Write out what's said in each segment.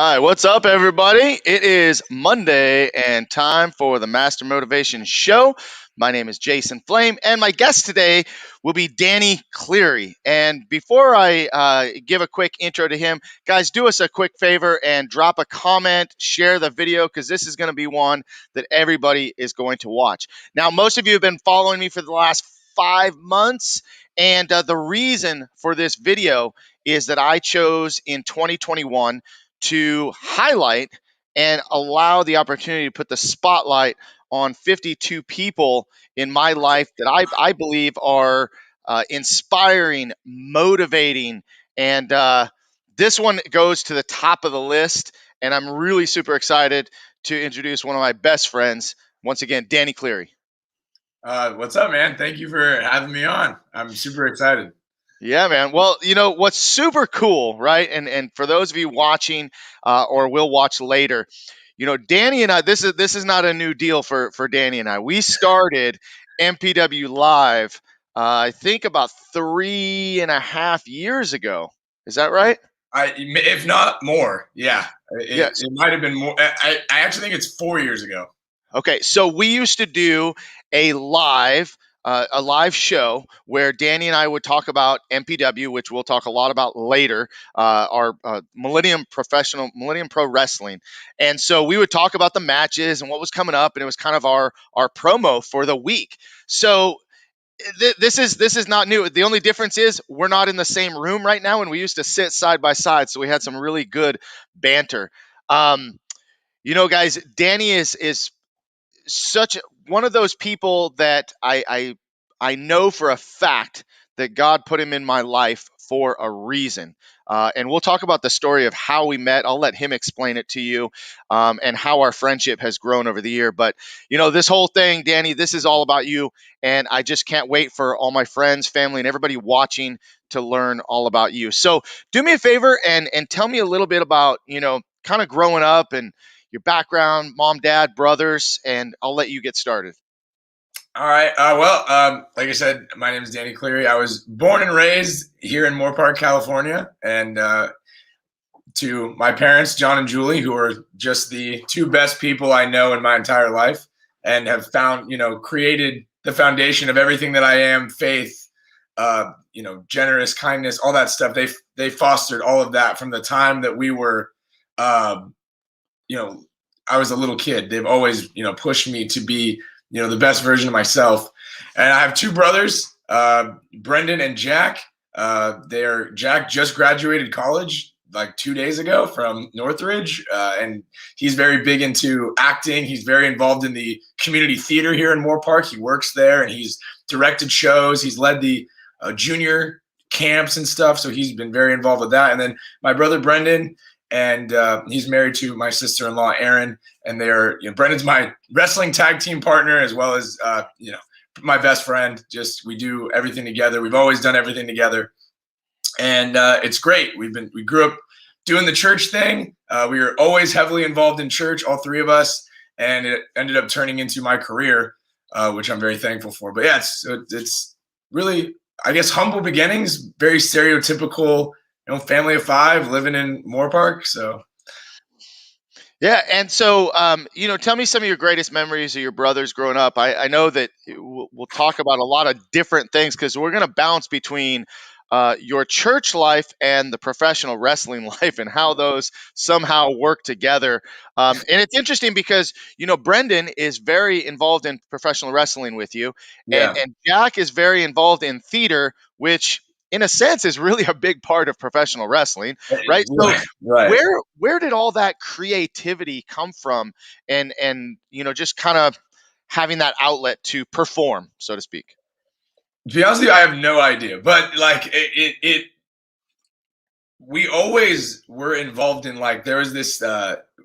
right. What's up, everybody? It is Monday and time for the Master Motivation Show. My name is Jason Flame, and my guest today will be Danny Cleary. And before I give a quick intro to him, guys, do us a quick favor and drop a comment, share the video, because this is going to be one that everybody is going to watch. Now, most of you have been following me for the last 5 months, and the reason for this video is that I chose in 2021 to highlight and allow the opportunity to put the spotlight on 52 people in my life that I believe are inspiring, motivating, and this one goes to the top of the list. And I'm really super excited to introduce one of my best friends, once again, Danny Cleary. What's up, man? Thank you for having me on. I'm super excited. Yeah, man. Well, what's super cool, right? And for those of you watching or will watch later, Danny and I, this is not a new deal for Danny and I. We started MPW Live, I think about 3.5 years ago. Is that right? If not more, yeah. Yes. It might have been more. I actually think it's 4 years ago. Okay, so we used to do a live show where Danny and I would talk about MPW, which we'll talk a lot about later, our Millennium Pro Wrestling. And so we would talk about the matches and what was coming up, and it was kind of our promo for the week. So this is not new. The only difference is we're not in the same room right now, and we used to sit side by side, so we had some really good banter. Guys, Danny is such one of those people that I know for a fact that God put him in my life for a reason. And we'll talk about the story of how we met. I'll let him explain it to you, and how our friendship has grown over the year. But, this whole thing, Danny, this is all about you. And I just can't wait for all my friends, family, and everybody watching to learn all about you. So do me a favor and tell me a little bit about, kind of growing up and your background, mom, dad, brothers, and I'll let you get started. All right. Like I said, my name is Danny Cleary. I was born and raised here in Moorpark, California, and to my parents, John and Julie, who are just the two best people I know in my entire life, and have found, created the foundation of everything that I am: faith, generous, kindness, all that stuff. They fostered all of that from the time that we were, I was a little kid. They've always, pushed me to be, the best version of myself. And I have two brothers, Brendan and Jack. Jack just graduated college like 2 days ago from Northridge, and he's very big into acting. He's very involved in the community theater here in Moorpark. He works there, and he's directed shows. He's led the junior camps and stuff, so he's been very involved with that. And then my brother Brendan, and he's married to my sister-in-law Erin, and they're Brendan's my wrestling tag team partner, as well as my best friend. Just we do everything together. We've always done everything together, and it's great. We grew up doing the church thing. We were always heavily involved in church, all three of us, and it ended up turning into my career, which I'm very thankful for. But yeah, it's really, I guess, humble beginnings, very stereotypical, family of five living in Moorpark. So, yeah. And so, tell me some of your greatest memories of your brothers growing up. I know that we'll talk about a lot of different things because we're going to bounce between your church life and the professional wrestling life and how those somehow work together. And it's interesting because, Brendan is very involved in professional wrestling with you, yeah. and Jack is very involved in theater, which in a sense is really a big part of professional wrestling, right? So Right. where did all that creativity come from, and just kind of having that outlet to perform, so to speak? To be honest with you, I have no idea. But like we always were involved in, like, there was this,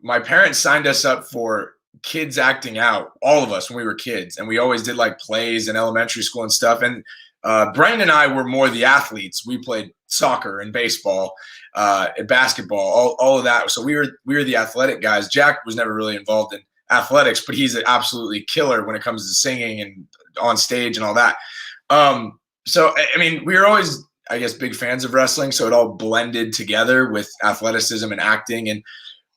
my parents signed us up for kids acting out, all of us, when we were kids. And we always did like plays in elementary school and stuff. And Brian and I were more the athletes. We played soccer and baseball, and basketball, all of that. So we were the athletic guys. Jack was never really involved in athletics, but he's an absolutely killer when it comes to singing and on stage and all that. So, I mean, we were always, I guess, big fans of wrestling. So it all blended together with athleticism and acting. And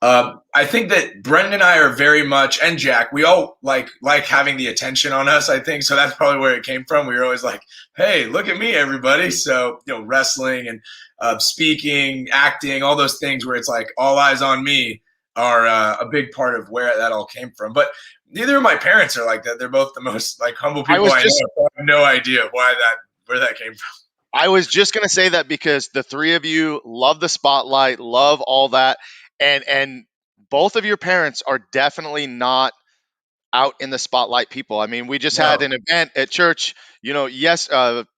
I think that Brendan and I are very much, and Jack, we all like having the attention on us. I think so. That's probably where it came from. We were always like, "Hey, look at me, everybody!" So wrestling and speaking, acting, all those things where it's like all eyes on me are a big part of where that all came from. But neither of my parents are like that. They're both the most like humble I people was I just know. So I have no idea where that came from. I was just gonna say that because the three of you love the spotlight, love all that, and both of your parents are definitely not out in the spotlight people. I mean, we just had No, an event at church,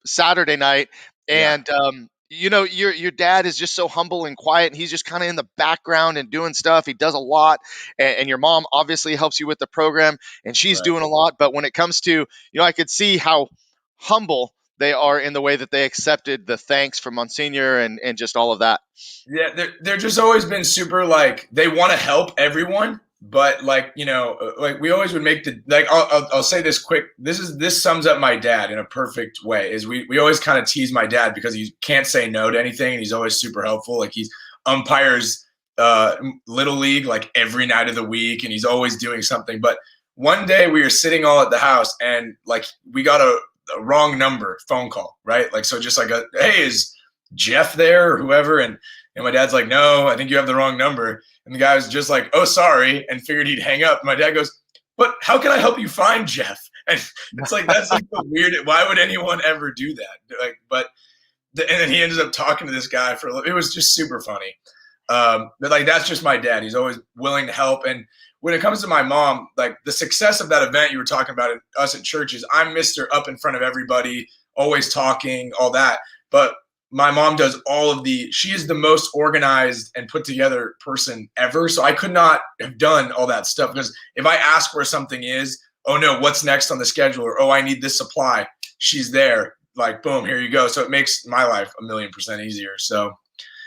Saturday night, yeah, and your dad is just so humble and quiet, and he's just kind of in the background and doing stuff. He does a lot, and your mom obviously helps you with the program, and she's right. doing a lot. But when it comes to, I could see how humble they are in the way that they accepted the thanks from Monsignor and just all of that. Yeah, they're just always been super like they want to help everyone, but like like we always would make the like I'll say this quick. This sums up my dad in a perfect way. Is we always kind of tease my dad because he can't say no to anything, and he's always super helpful. Like he's umpires little league like every night of the week, and he's always doing something. But one day we were sitting all at the house, and like we got a wrong number phone call, right? Like so, just like hey, is Jeff there or whoever, and my dad's like, no, I think you have the wrong number. And the guy was just like, oh, sorry, and figured he'd hang up. My dad goes, but how can I help you find Jeff? And it's like, that's like the weird, why would anyone ever do that? Like, and then he ended up talking to this guy for a little, it was just super funny. But like, that's just my dad. He's always willing to help. And when it comes to my mom, like the success of that event you were talking about in us at churches, I'm Mr. Up in front of everybody, always talking, all that. But my mom does she is the most organized and put together person ever. So I could not have done all that stuff because if I ask where something is, oh no, what's next on the schedule? Or, oh, I need this supply. She's there. Like, boom, here you go. So it makes my life 1,000,000% easier. So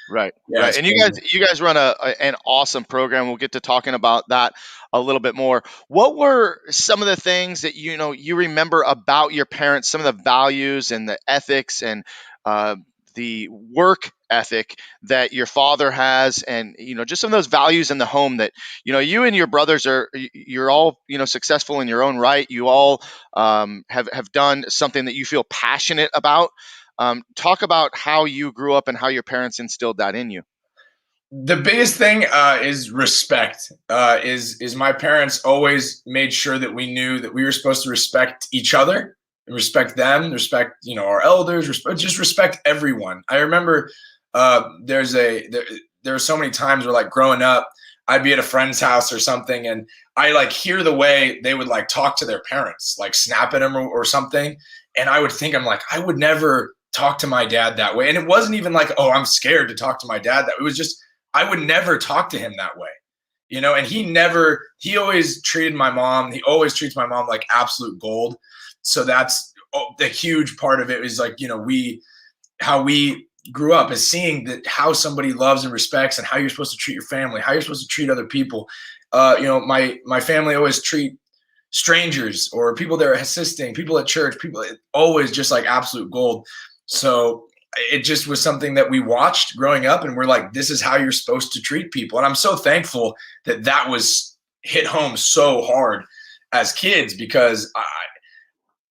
Right, yeah, right. it's And crazy. you guys run an awesome program. We'll get to talking about that a little bit more. What were some of the things that you remember about your parents, some of the values and the ethics and uh, the work ethic that your father has, and just some of those values in the home that you and your brothers you're all successful in your own right. You all have done something that you feel passionate about. Talk about how you grew up and how your parents instilled that in you. The biggest thing is respect. Is my parents always made sure that we knew that we were supposed to respect each other, respect them, respect our elders, just respect everyone. I remember there were so many times where like growing up, I'd be at a friend's house or something, and I like hear the way they would like talk to their parents, like snap at them or something, and I would think I'm like I would never talk to my dad that way, and it wasn't even like oh I'm scared to talk to my dad that it was just I would never talk to him that way, and he always treated my mom, he always treats my mom like absolute gold. So that's the huge part of it is like, how we grew up is seeing that how somebody loves and respects and how you're supposed to treat your family, how you're supposed to treat other people. My family always treat strangers or people that are assisting, people at church, people always just like absolute gold. So it just was something that we watched growing up and we're like, this is how you're supposed to treat people. And I'm so thankful that that was hit home so hard as kids because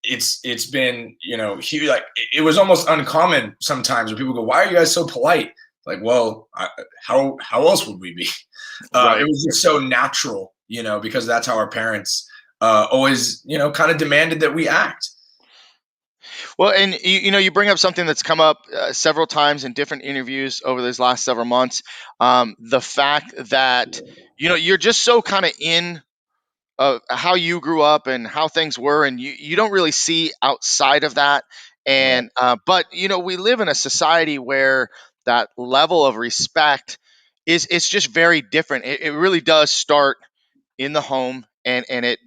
it's been huge. Like it was almost uncommon sometimes when people go, why are you guys so polite? Like, well, how else would we be? It Right. was just so natural, because that's how our parents always kind of demanded that we act. Well, and you bring up something that's come up several times in different interviews over these last several months. The fact that you're just so kind of in how you grew up and how things were, and you don't really see outside of that. Right. And but we live in a society where that level of respect is it's just very different. It really does start in the home, and it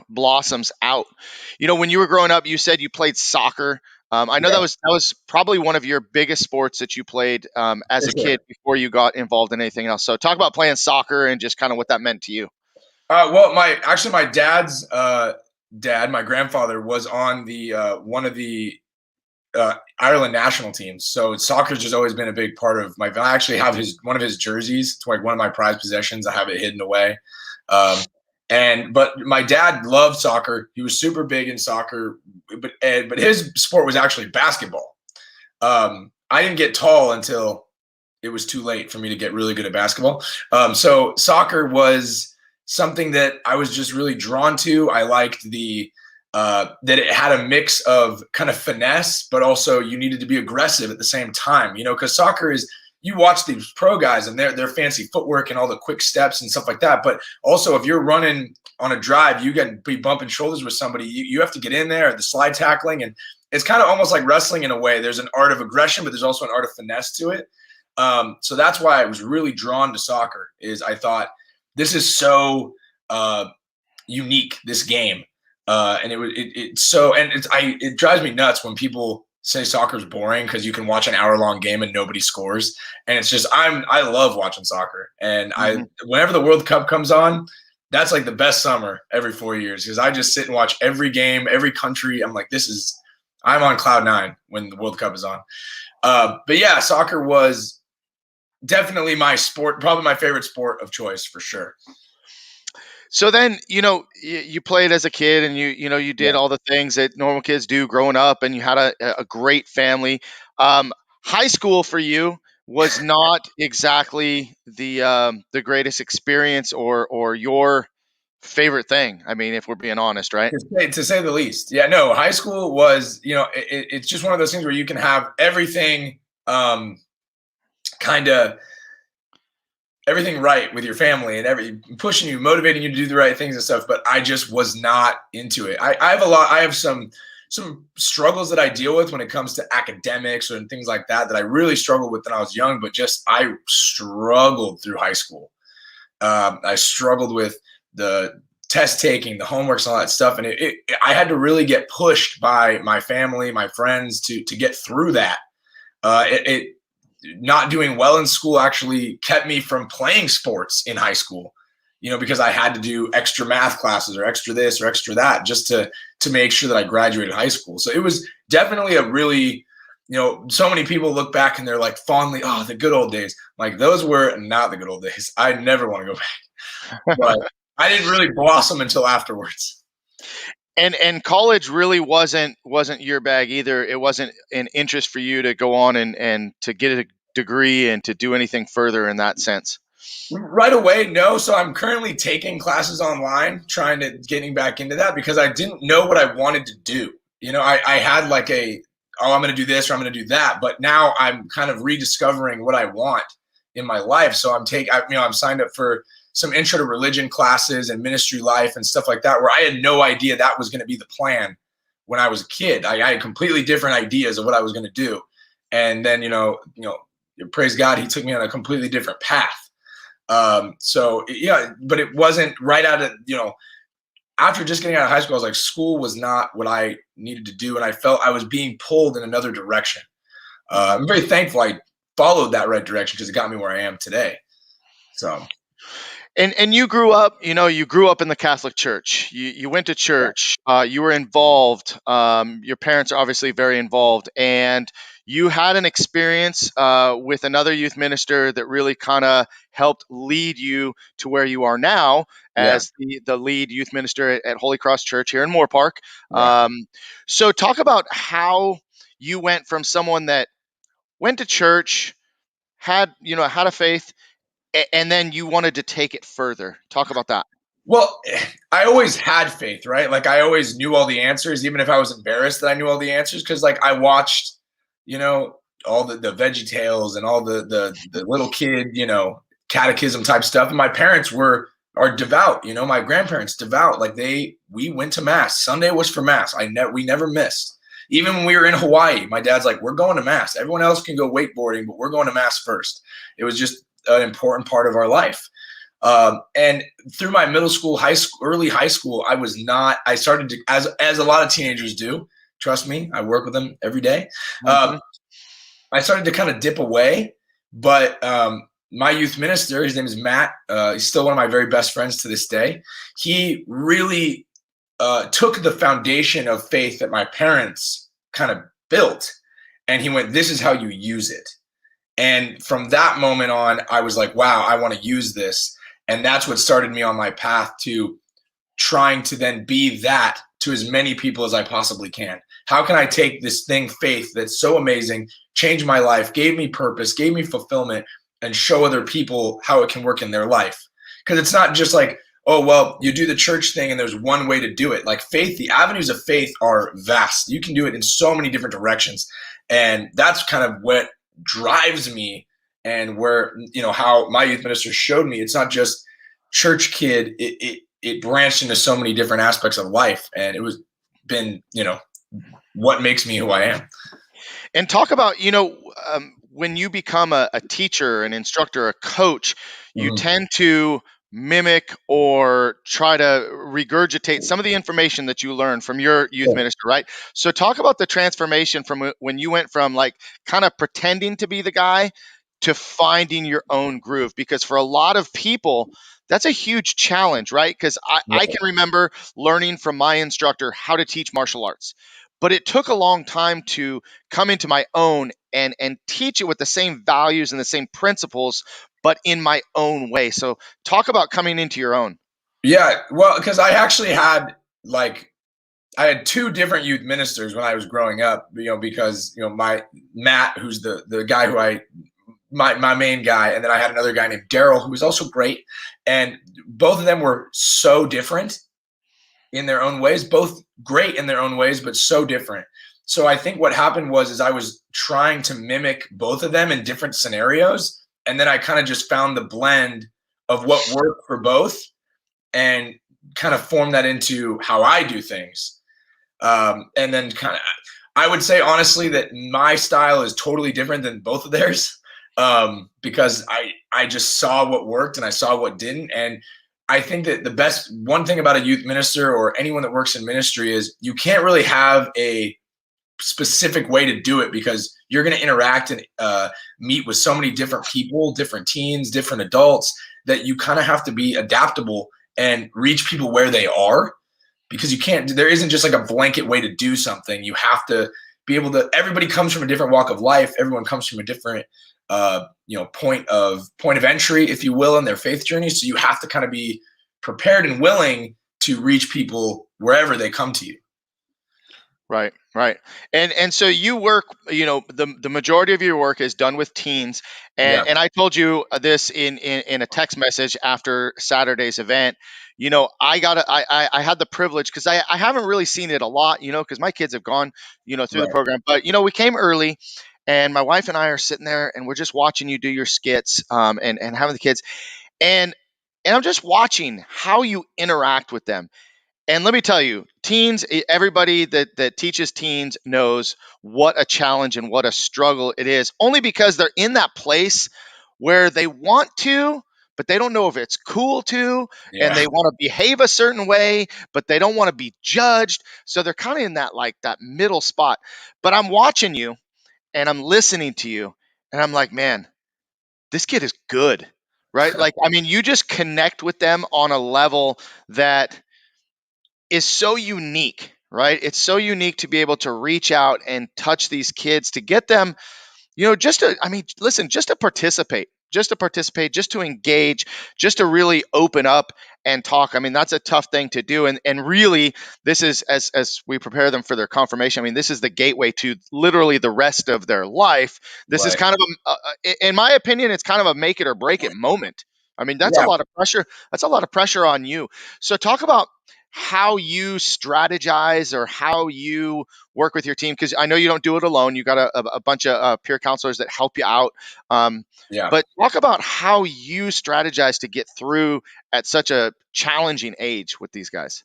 blossoms out. When you were growing up, you said you played soccer. I know Yeah, that was probably one of your biggest sports that you played as for a sure. kid before you got involved in anything else. So talk about playing soccer and just kind of what that meant to you. Well, my dad's dad, my grandfather, was on the one of the Ireland national teams. So soccer's just always been a big part of my. I actually have one of his jerseys. It's like one of my prized possessions. I have it hidden away. But my dad loved soccer. He was super big in soccer, but his sport was actually basketball. I didn't get tall until it was too late for me to get really good at basketball. So soccer was something that I was just really drawn to. I liked that it had a mix of kind of finesse, but also you needed to be aggressive at the same time, because soccer is, you watch these pro guys and their fancy footwork and all the quick steps and stuff like that. But also if you're running on a drive, you get be bumping shoulders with somebody, you have to get in there, the slide tackling. And it's kind of almost like wrestling in a way. There's an art of aggression, but there's also an art of finesse to it. So that's why I was really drawn to soccer. Is I thought this is so unique, this game, and it drives me nuts when people say soccer's boring because you can watch an hour-long game and nobody scores. And it's just I love watching soccer, and whenever the World Cup comes on, that's like the best summer every 4 years because I just sit and watch every game, every country. I'm like, I'm on cloud nine when the World Cup is on. But yeah, soccer was definitely my sport, probably my favorite sport of choice for sure. So then, you played as a kid and you did all the things that normal kids do growing up, and you had a great family. High school for you was not exactly the greatest experience or your favorite thing. I mean, if we're being honest, right? To say the least. Yeah, no, high school was, it's just one of those things where you can have everything kind of everything right with your family and pushing you, motivating you to do the right things and stuff. But I just was not into it. I have some struggles that I deal with when it comes to academics and things like that I really struggled with when I was young, but I struggled through high school. I struggled with the test taking, the homeworks, and all that stuff. And I had to really get pushed by my family, my friends to get through that. Not doing well in school actually kept me from playing sports in high school, because I had to do extra math classes or extra this or extra that just to make sure that I graduated high school. So it was definitely a really, so many people look back and they're like fondly, oh, the good old days. Like those were not the good old days. I never want to go back. But I didn't really blossom until afterwards. And college really wasn't your bag either. It wasn't an interest for you to go on and to get a degree and to do anything further in that sense. Right away, no. So I'm currently taking classes online, getting back into that because I didn't know what I wanted to do. I had like I'm going to do this or I'm going to do that. But now I'm kind of rediscovering what I want in my life. So I'm signed up for some intro to religion classes and ministry life and stuff like that, where I had no idea that was going to be the plan when I was a kid. I had completely different ideas of what I was going to do. And then, praise God, he took me on a completely different path. But it wasn't right out of, after just getting out of high school, I was like, school was not what I needed to do. And I felt I was being pulled in another direction. I'm very thankful I followed that right direction because it got me where I am today. So. And you grew up, in the Catholic Church. You went to church. You were involved. Your parents are obviously very involved, and you had an experience with another youth minister that really kind of helped lead you to where you are now as the lead youth minister at Holy Cross Church here in Moorpark. Yeah. So talk about how you went from someone that went to church, had a faith, and then you wanted to take it further. Talk about that. Well, I always had faith, right? Like I always knew all the answers, even if I was embarrassed that I knew all the answers. Cause like I watched, all the Veggie Tales and all the little kid, catechism type stuff. And my parents are devout, my grandparents devout. Like we went to mass. Sunday was for mass. We never missed. Even when we were in Hawaii, my dad's like, we're going to mass. Everyone else can go wakeboarding, but we're going to mass first. It was just an important part of our life. And through my middle school, early high school, I started to, as a lot of teenagers do, trust me, I work with them every day. I started to kind of dip away, but my youth minister, his name is Matt. He's still one of my very best friends to this day. He really took the foundation of faith that my parents kind of built And he went, "This is how you use it." And from that moment on, I was like, wow, I want to use this. And that's what started me on my path to trying to then be that to as many people as I possibly can. How can I take this thing, faith, that's so amazing, changed my life, gave me purpose, gave me fulfillment, and show other people how it can work in their life? Because it's not just like, oh, well, you do the church thing and there's one way to do it. Like faith, the avenues of faith are vast. You can do it in so many different directions. And that's kind of what drives me, and where, how my youth minister showed me it's not just church kid. It branched into so many different aspects of life, and it was been, what makes me who I am. And talk about, when you become a teacher, an instructor, a coach, you Mhm. tend to mimic or try to regurgitate some of the information that you learned from your youth Sure. minister, right? So talk about the transformation from when you went from like kind of pretending to be the guy to finding your own groove, because for a lot of people that's a huge challenge, right? Because I Right. can remember learning from my instructor how to teach martial arts, but it took a long time to come into my own and teach it with the same values and the same principles, but in my own way. So talk about coming into your own. Yeah, well, because I actually had like I had two different youth ministers when I was growing up, because my Matt, who's the guy who my main guy, and then I had another guy named Daryl who was also great, and both of them were so different in their own ways, both great in their own ways, but so different. So I think what happened was I was trying to mimic both of them in different scenarios, and then I kind of just found the blend of what worked for both, and kind of formed that into how I do things. And then kind of, I would say honestly that my style is totally different than both of theirs, because I just saw what worked and I saw what didn't. And I think that the best one thing about a youth minister or anyone that works in ministry is you can't really have a specific way to do it, because you're going to interact and meet with so many different people, different teens, different adults, that you kind of have to be adaptable and reach people where they are, because you can't, there isn't just like a blanket way to do something. You have to be able to, everybody comes from a different walk of life. Everyone comes from a different, point of entry, if you will, in their faith journey. So you have to kind of be prepared and willing to reach people wherever they come to you. Right, right. And so you work, the majority of your work is done with teens. Yeah. And I told you this in a text message after Saturday's event. I had the privilege, because I haven't really seen it a lot, because my kids have gone, through the Right. program. But we came early, and my wife and I are sitting there and we're just watching you do your skits, and having the kids. And I'm just watching how you interact with them. And let me tell you, teens, everybody that teaches teens knows what a challenge and what a struggle it is, only because they're in that place where they want to, but they don't know if it's cool to, and Yeah. they want to behave a certain way, but they don't want to be judged. So they're kind of in that like that middle spot. But I'm watching you and I'm listening to you, and I'm like, man, this kid is good, right? Like, I mean, you just connect with them on a level that is so unique, right? It's so unique to be able to reach out and touch these kids to get them, just to, I mean, listen, just to participate, just to engage, just to really open up and talk. I mean, that's a tough thing to do. And really, this is, as we prepare them for their confirmation, I mean, this is the gateway to literally the rest of their life. This is Right. kind of in my opinion, it's kind of a make it or break it moment. I mean, that's a Yeah. lot of pressure. That's a lot of pressure on you. So talk about how you strategize or how you work with your team, because I know you don't do it alone. You got a bunch of peer counselors that help you out. Um, Yeah. but talk about how you strategize to get through at such a challenging age with these guys.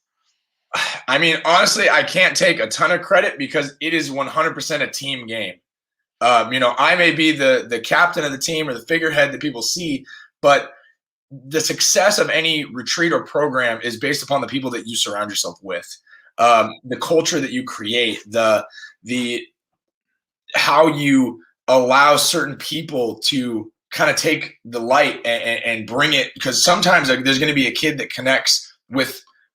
I mean, honestly, I can't take a ton of credit because it is 100% a team game. I may be the captain of the team or the figurehead that people see, but the success of any retreat or program is based upon the people that you surround yourself with, the culture that you create, the how you allow certain people to kind of take the light and bring it. Because sometimes like, there's going to be a kid that connects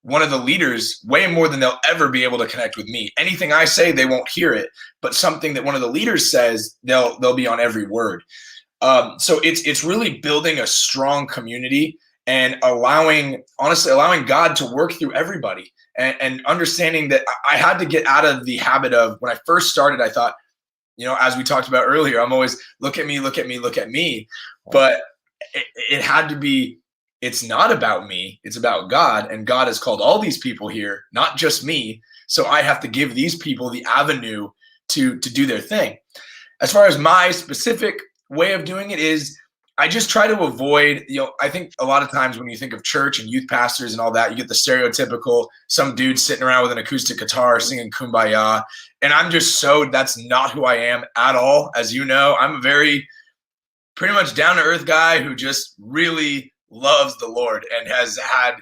one of the leaders way more than they'll ever be able to connect with me. Anything I say, they won't hear it, but something that one of the leaders says, they'll be on every word. So it's really building a strong community and honestly allowing God to work through everybody, and understanding that I had to get out of the habit of, when I first started, I thought, as we talked about earlier, I'm always look at me, look at me, look at me. But it had to be, it's not about me, it's about God. And God has called all these people here, not just me. So I have to give these people the avenue to do their thing. As far as my specific way of doing it is, I just try to avoid, I think a lot of times when you think of church and youth pastors and all that, you get the stereotypical, some dude sitting around with an acoustic guitar singing Kumbaya. And that's not who I am at all. As you know, I'm a very pretty much down to earth guy who just really loves the Lord and has had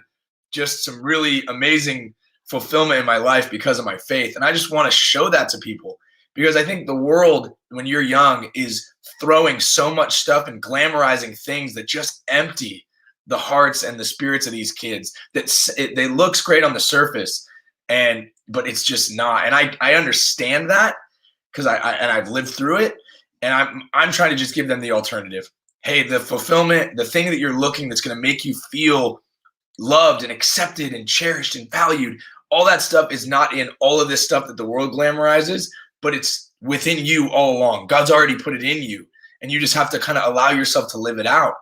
just some really amazing fulfillment in my life because of my faith. And I just want to show that to people, because I think the world, when you're young, is throwing so much stuff and glamorizing things that just empty the hearts and the spirits of these kids. They looks great on the surface, but it's just not. And I understand that, because I've lived through it, and I'm trying to just give them the alternative. Hey, the fulfillment, the thing that you're looking, that's going to make you feel loved and accepted and cherished and valued, all that stuff is not in all of this stuff that the world glamorizes, but it's within you all along. God's already put it in you, and you just have to kind of allow yourself to live it out.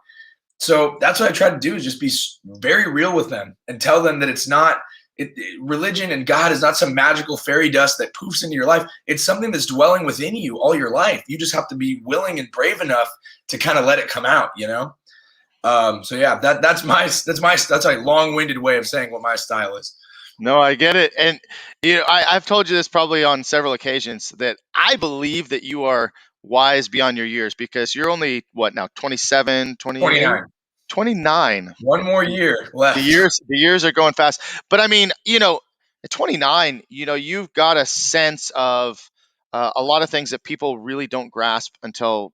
So that's what I try to do, is just be very real with them and tell them that it's not, religion and God is not some magical fairy dust that poofs into your life. It's something that's dwelling within you all your life. You just have to be willing and brave enough to kind of let it come out, So yeah, that's a long-winded way of saying what my style is. No, I get it. And I've told you this probably on several occasions, that I believe that you are wise beyond your years, because you're only, what now, 27, 28, 29. 29. One more year left. The years are going fast. But I mean, at 29, you've got a sense of a lot of things that people really don't grasp until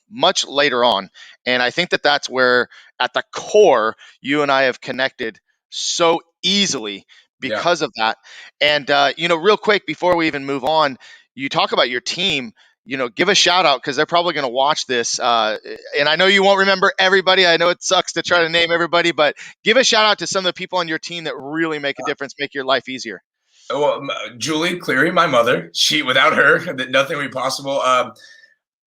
much later on. And I think that that's where, at the core, you and I have connected so easily Yeah. because of that. And real quick before we even move on, you talk about your team. Give a shout out, because they're probably going to watch this. And I know you won't remember everybody. I know it sucks to try to name everybody, but give a shout out to some of the people on your team that really make a difference, make your life easier. Well, Julie Cleary, my mother, without her, nothing would be possible.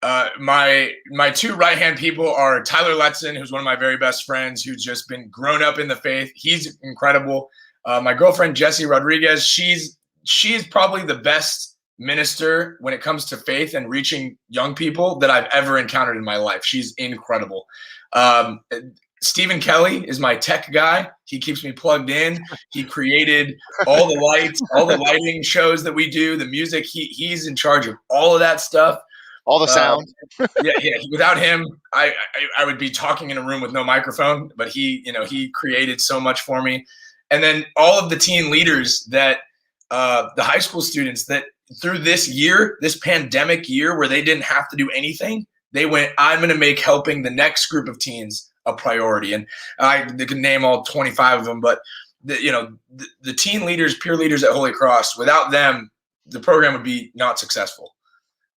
My two right-hand people are Tyler Letson, who's one of my very best friends, who's just been grown up in the faith. He's incredible. My girlfriend, Jessie Rodriguez, she's probably the best minister when it comes to faith and reaching young people that I've ever encountered in my life. She's incredible. Stephen Kelly is my tech guy. He keeps me plugged in. He created all the lights, all the lighting shows that we do, the music. He's in charge of all of that stuff. All the sound. Yeah. Without him, I would be talking in a room with no microphone. But he created so much for me. And then all of the teen leaders that the high school students that through this pandemic year where they didn't have to do anything, they went, I'm going to make helping the next group of teens a priority. And I can name all 25 of them, but the teen leaders, peer leaders at Holy Cross, without them, the program would be not successful.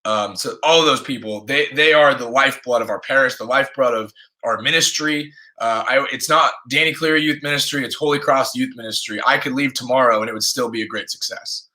So all of those people, they are the lifeblood of our parish, the lifeblood of our ministry. It's not Danny Cleary Youth Ministry, it's Holy Cross Youth Ministry. I could leave tomorrow and it would still be a great success.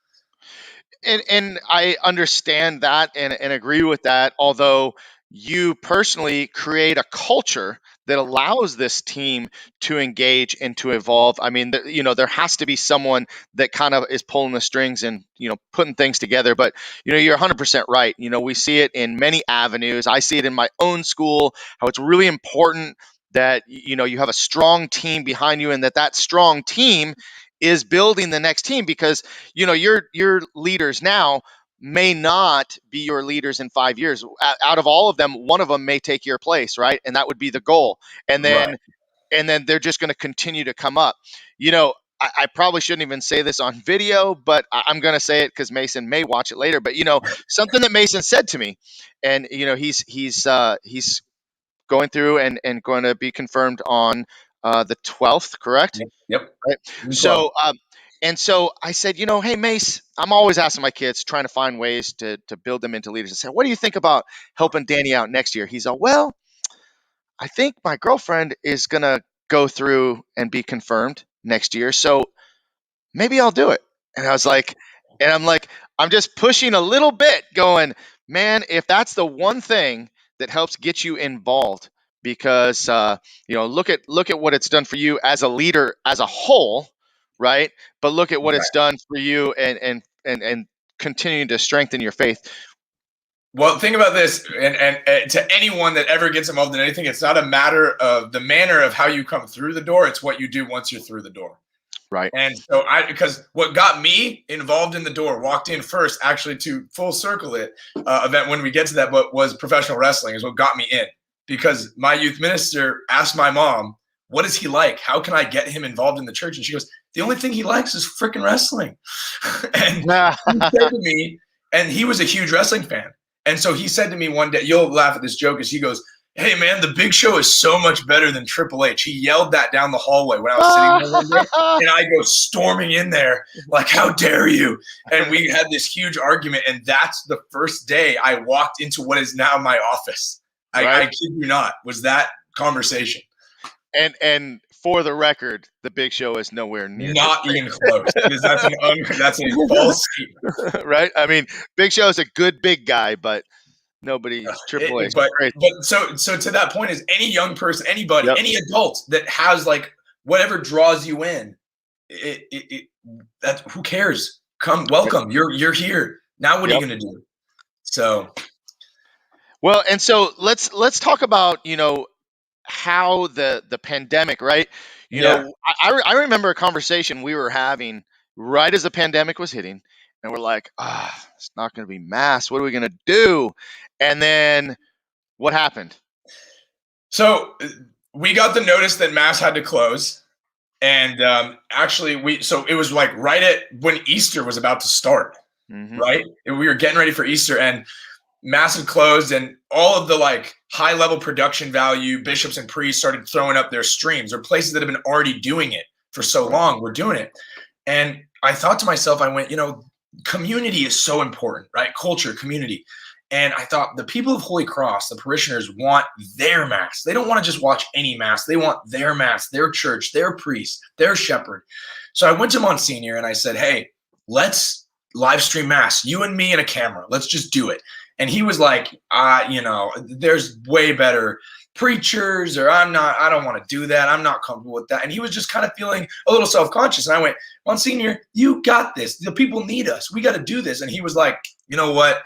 And I understand that and agree with that, although you personally create a culture that allows this team to engage and to evolve. I mean, there has to be someone that kind of is pulling the strings and, putting things together. But, you're 100% right. We see it in many avenues. I see it in my own school, how it's really important that, you have a strong team behind you, and that strong team is building the next team, because, your leaders now may not be your leaders in 5 years. Out of all of them, one of them may take your place, right? And that would be the goal. And then, Right. and then they're just going to continue to come up. I probably shouldn't even say this on video, but I'm going to say it because Mason may watch it later. But something that Mason said to me, and he's going through and going to be confirmed on the 12th, correct? Yep. Yep. Right. June 12th. So I said, hey, Mace, I'm always asking my kids, trying to find ways to build them into leaders. I said, what do you think about helping Danny out next year? He's all, well, I think my girlfriend is going to go through and be confirmed next year. So maybe I'll do it. And I was like, and I'm like, I'm just pushing a little bit, going, man, if that's the one thing that helps get you involved, because look at what it's done for you as a leader as a whole, right? But look at what Right. it's done for you, and continuing to strengthen your faith. Well, think about this, and to anyone that ever gets involved in anything, it's not a matter of the manner of how you come through the door. It's what you do once you're through the door. Right. And so because what got me involved in the door, walked in first, actually to full circle it, event when we get to that, but was professional wrestling is what got me in. Because my youth minister asked my mom, what is he like? How can I get him involved in the church? And she goes, the only thing he likes is freaking wrestling. And he said to me, and he was a huge wrestling fan. And so he said to me one day, you'll laugh at this joke, as he goes, hey, man, the Big Show is so much better than Triple H. He yelled that down the hallway when I was sitting there one day, and I go storming in there like, how dare you? And we had this huge argument, and that's the first day I walked into what is now my office. I kid you not, was that conversation. And for the record, the Big Show is nowhere near Not even close, because that's a false statement. right. I mean, Big Show is a good big guy, but nobody Triple H. But so to that point is any young person, anybody, Yep. any adult that has like whatever draws you in, that who cares? Come, welcome. You're here. Now what are you gonna do? So well, and so let's talk about how the pandemic, right? I remember a conversation we were having right as the pandemic was hitting, and we're like, it's not going to be mass. What are we going to do? And then what happened? So we got the notice that mass had to close, and actually so it was like right at when Easter was about to start, right? And we were getting ready for Easter, and mass had closed, and all of the like high level production value bishops and priests started throwing up their streams, or places that have been already doing it for so long were doing it. And I thought to myself, I went, community is so important, right? Culture, community. And I thought the people of Holy Cross, the parishioners, want their mass. They don't want to just watch any mass. They want their mass, their church, their priest, their shepherd. So I went to Monsignor and I said, hey, let's live stream mass, you and me and a camera. Let's just do it. And he was like, there's way better preachers, or I don't want to do that. I'm not comfortable with that. And he was just kind of feeling a little self-conscious. And I went, Monsignor, you got this. The people need us. We got to do this. And he was like, you know what?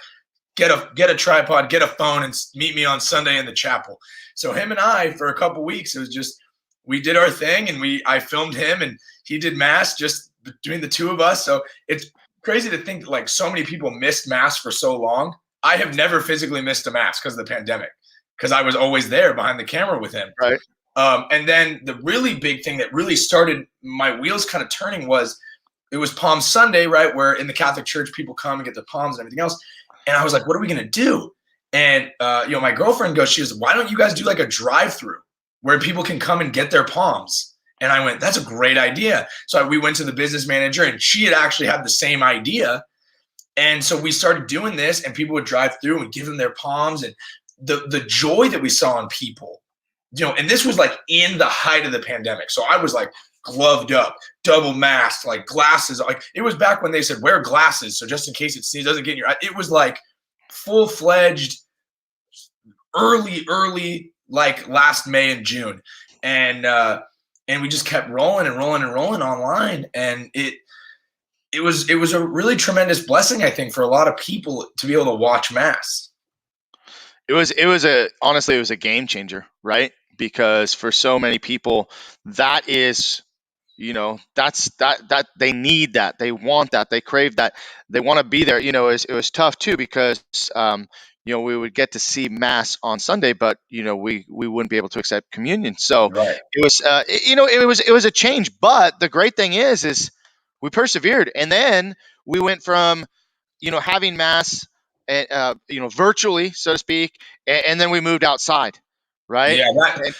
Get a tripod, get a phone, and meet me on Sunday in the chapel. So him and I, for a couple weeks, it was just, we did our thing, and I filmed him, and he did mass just between the two of us. So it's crazy to think that like so many people missed mass for so long. I have never physically missed a mass because of the pandemic, because I was always there behind the camera with him. Right. And then the really big thing that really started my wheels kind of turning was, it was Palm Sunday, right, where in the Catholic Church people come and get their palms and everything else. And I was like, what are we going to do? And, my girlfriend goes, she goes, why don't you guys do like a drive-through where people can come and get their palms? And I went, that's a great idea. So we went to the business manager, and she had actually had the same idea. And so we started doing this, and people would drive through and give them their palms, and the joy that we saw in people, and this was like in the height of the pandemic. So I was like gloved up, double masked, like glasses. Like it was back when they said wear glasses, so just in case it doesn't get in your eye. It was like full-fledged, early, like last May and June, and we just kept rolling and rolling and rolling online, and it was a really tremendous blessing, I think, for a lot of people to be able to watch mass. Honestly, it was a game changer, right? Because for so many people, that is, that's that they need that, they want that, they crave that, they want to be there. It was tough too, because we would get to see mass on Sunday, but we wouldn't be able to accept communion. So Right. it was a change. But the great thing is we persevered, and then we went from having mass, virtually, so to speak, and then we moved outside, right? Yeah, that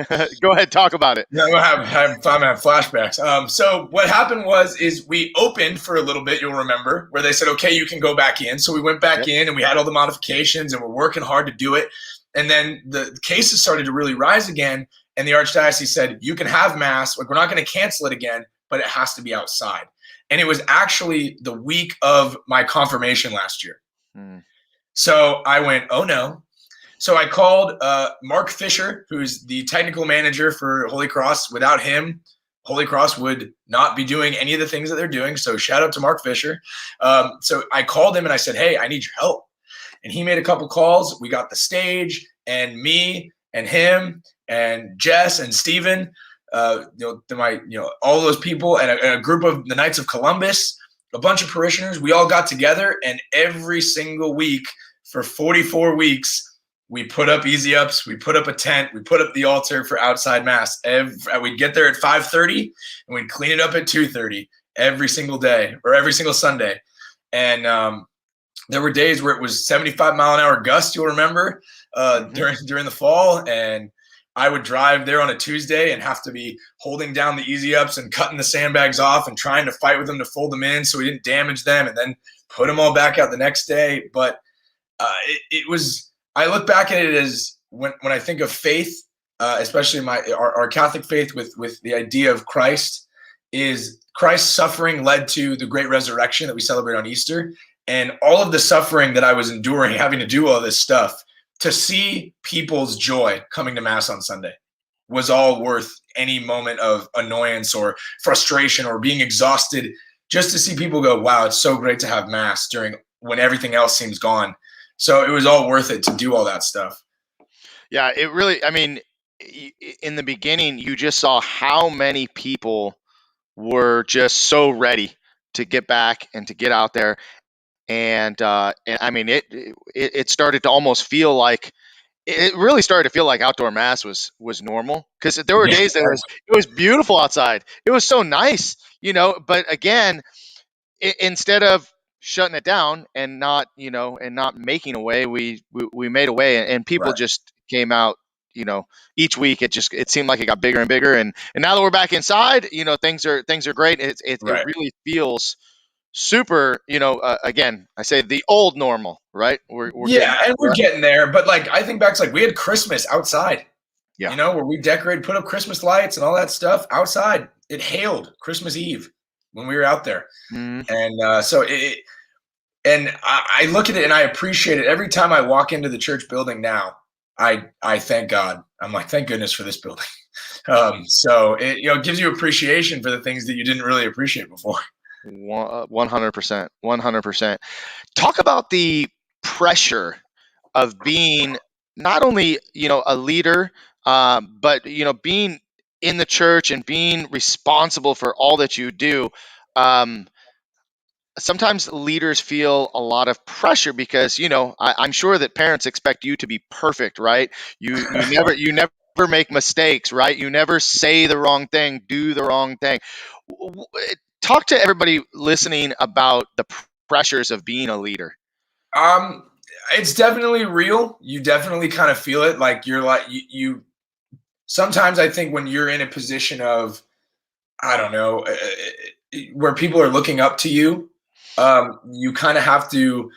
And go ahead, talk about it. no, I'm having flashbacks. So what happened is we opened for a little bit. You'll remember where they said, "Okay, you can go back in." So we went back Yep. in, and we had all the modifications, and we're working hard to do it. And then the cases started to really rise again, and the archdiocese said, "You can have mass. Like, we're not going to cancel it again, but it has to be outside." And it was actually the week of my confirmation last year. Mm. So I went, "Oh no." So I called Mark Fisher, who's the technical manager for Holy Cross. Without him, Holy Cross would not be doing any of the things that they're doing. So shout out to Mark Fisher. So I called him and I said, "Hey, I need your help." And he made a couple calls. We got the stage, and me and him and Jess and Steven, all those people, and a group of the Knights of Columbus, a bunch of parishioners. We all got together, and every single week for 44 weeks, we put up easy ups, we put up a tent, we put up the altar for outside mass. We'd get there at 5:30 and we'd clean it up at 2:30 every single day or every single Sunday. And there were days where it was 75-mile-an-hour gusts, you'll remember, during the fall. And I would drive there on a Tuesday and have to be holding down the easy ups and cutting the sandbags off and trying to fight with them to fold them in so we didn't damage them, and then put them all back out the next day. But it was, I look back at it as when I think of faith, especially our Catholic faith with the idea of Christ, is Christ's suffering led to the great resurrection that we celebrate on Easter. And all of the suffering that I was enduring, having to do all this stuff, to see people's joy coming to Mass on Sunday was all worth any moment of annoyance or frustration or being exhausted. Just to see people go, "Wow, it's so great to have Mass," during when everything else seems gone. So it was all worth it to do all that stuff. Yeah, it really, I mean, in the beginning, you just saw how many people were just so ready to get back and to get out there. And I mean, it started to almost feel like, it really started to feel like outdoor mass was normal, because there were Yeah, days that it was beautiful outside. It was so nice, but again, instead of shutting it down and not making a way, we made a way, and people right. just came out. Each week it seemed like it got bigger and bigger, and now that we're back inside, things are great. It Right. really feels super. Again, I say the old normal, right? We're getting Yeah, and we're there. getting there. But like, I think back to, like, we had Christmas outside, Yeah. where we decorated, put up Christmas lights and all that stuff outside. It hailed Christmas Eve when we were out there. Mhm. And I look at it and I appreciate it every time I walk into the church building now. I thank God. I'm like, thank goodness for this building. So it gives you appreciation for the things that you didn't really appreciate before. 100%. 100%. Talk about the pressure of being not only a leader, but being in the church and being responsible for all that you do. Um, Sometimes leaders feel a lot of pressure because I'm sure that parents expect you to be perfect, right? You never make mistakes, right? You never say the wrong thing, do the wrong thing. Talk to everybody listening about the pressures of being a leader. Um, it's definitely real. You definitely kind of feel it. Like, you're like you. Sometimes I think when you're in a position of, I don't know, where people are looking up to you, you kind of have to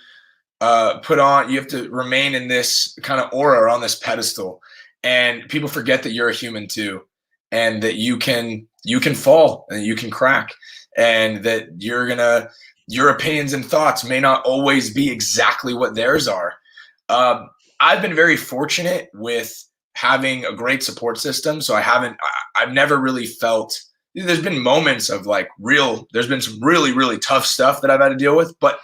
you have to remain in this kind of aura, on this pedestal, and people forget that you're a human too, and that you can fall and you can crack, and that your opinions and thoughts may not always be exactly what theirs are. I've been very fortunate with having a great support system, so I've never really felt. There's been moments of there's been some really, really tough stuff that I've had to deal with, but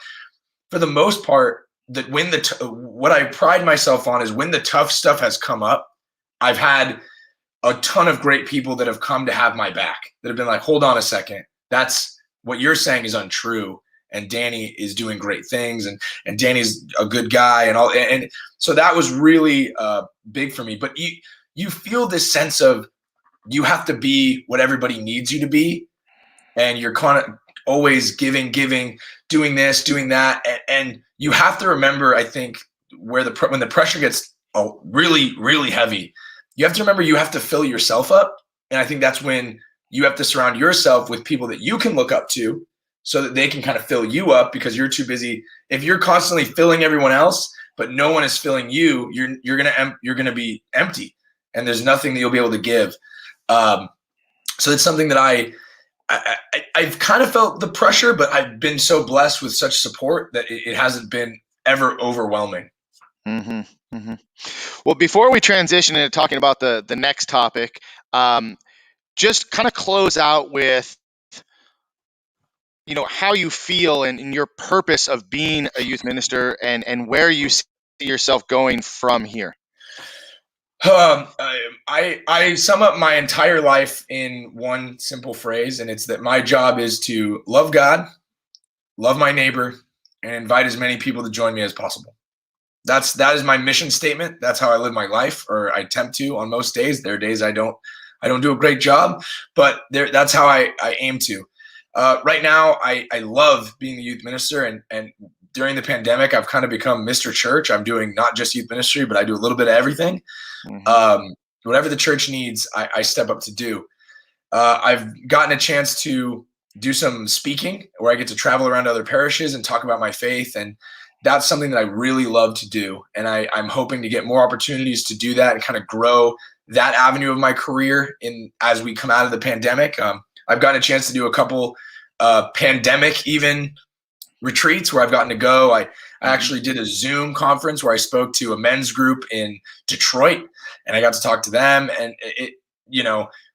for the most part, that when what I pride myself on is when the tough stuff has come up, I've had a ton of great people that have come to have my back, that have been like, "Hold on a second, that's what you're saying is untrue, and Danny is doing great things, and Danny's a good guy," and all. And so that was really big for me. But you feel this sense of, you have to be what everybody needs you to be, and you're kind of always giving, doing this, doing that, and you have to remember, I think, when the pressure gets really, really heavy. You have to remember you have to fill yourself up. And I think that's when you have to surround yourself with people that you can look up to so that they can kind of fill you up because you're too busy. If you're constantly filling everyone else, but no one is filling you, you're gonna be empty, and there's nothing that you'll be able to give. So it's something that I've kind of felt the pressure, but I've been so blessed with such support that it hasn't been ever overwhelming. Mm-hmm. Mm-hmm. Well, before we transition into talking about the next topic, just kind of close out with how you feel and your purpose of being a youth minister and where you see yourself going from here. I sum up my entire life in one simple phrase, and it's that my job is to love God, love my neighbor, and invite as many people to join me as possible. That is my mission statement. That's how I live my life, or I attempt to on most days. There are days I don't do a great job, but that's how I aim to. Right now, I love being a youth minister, and during the pandemic, I've kind of become Mr. Church. I'm doing not just youth ministry, but I do a little bit of everything. Mm-hmm. Whatever the church needs, I step up to do. I've gotten a chance to do some speaking where I get to travel around to other parishes and talk about my faith, and that's something that I really love to do. And I'm hoping to get more opportunities to do that and kind of grow that avenue of my career as we come out of the pandemic. I've gotten a chance to do a couple pandemic even retreats where I've gotten to go. I actually did a Zoom conference where I spoke to a men's group in Detroit, and I got to talk to them. And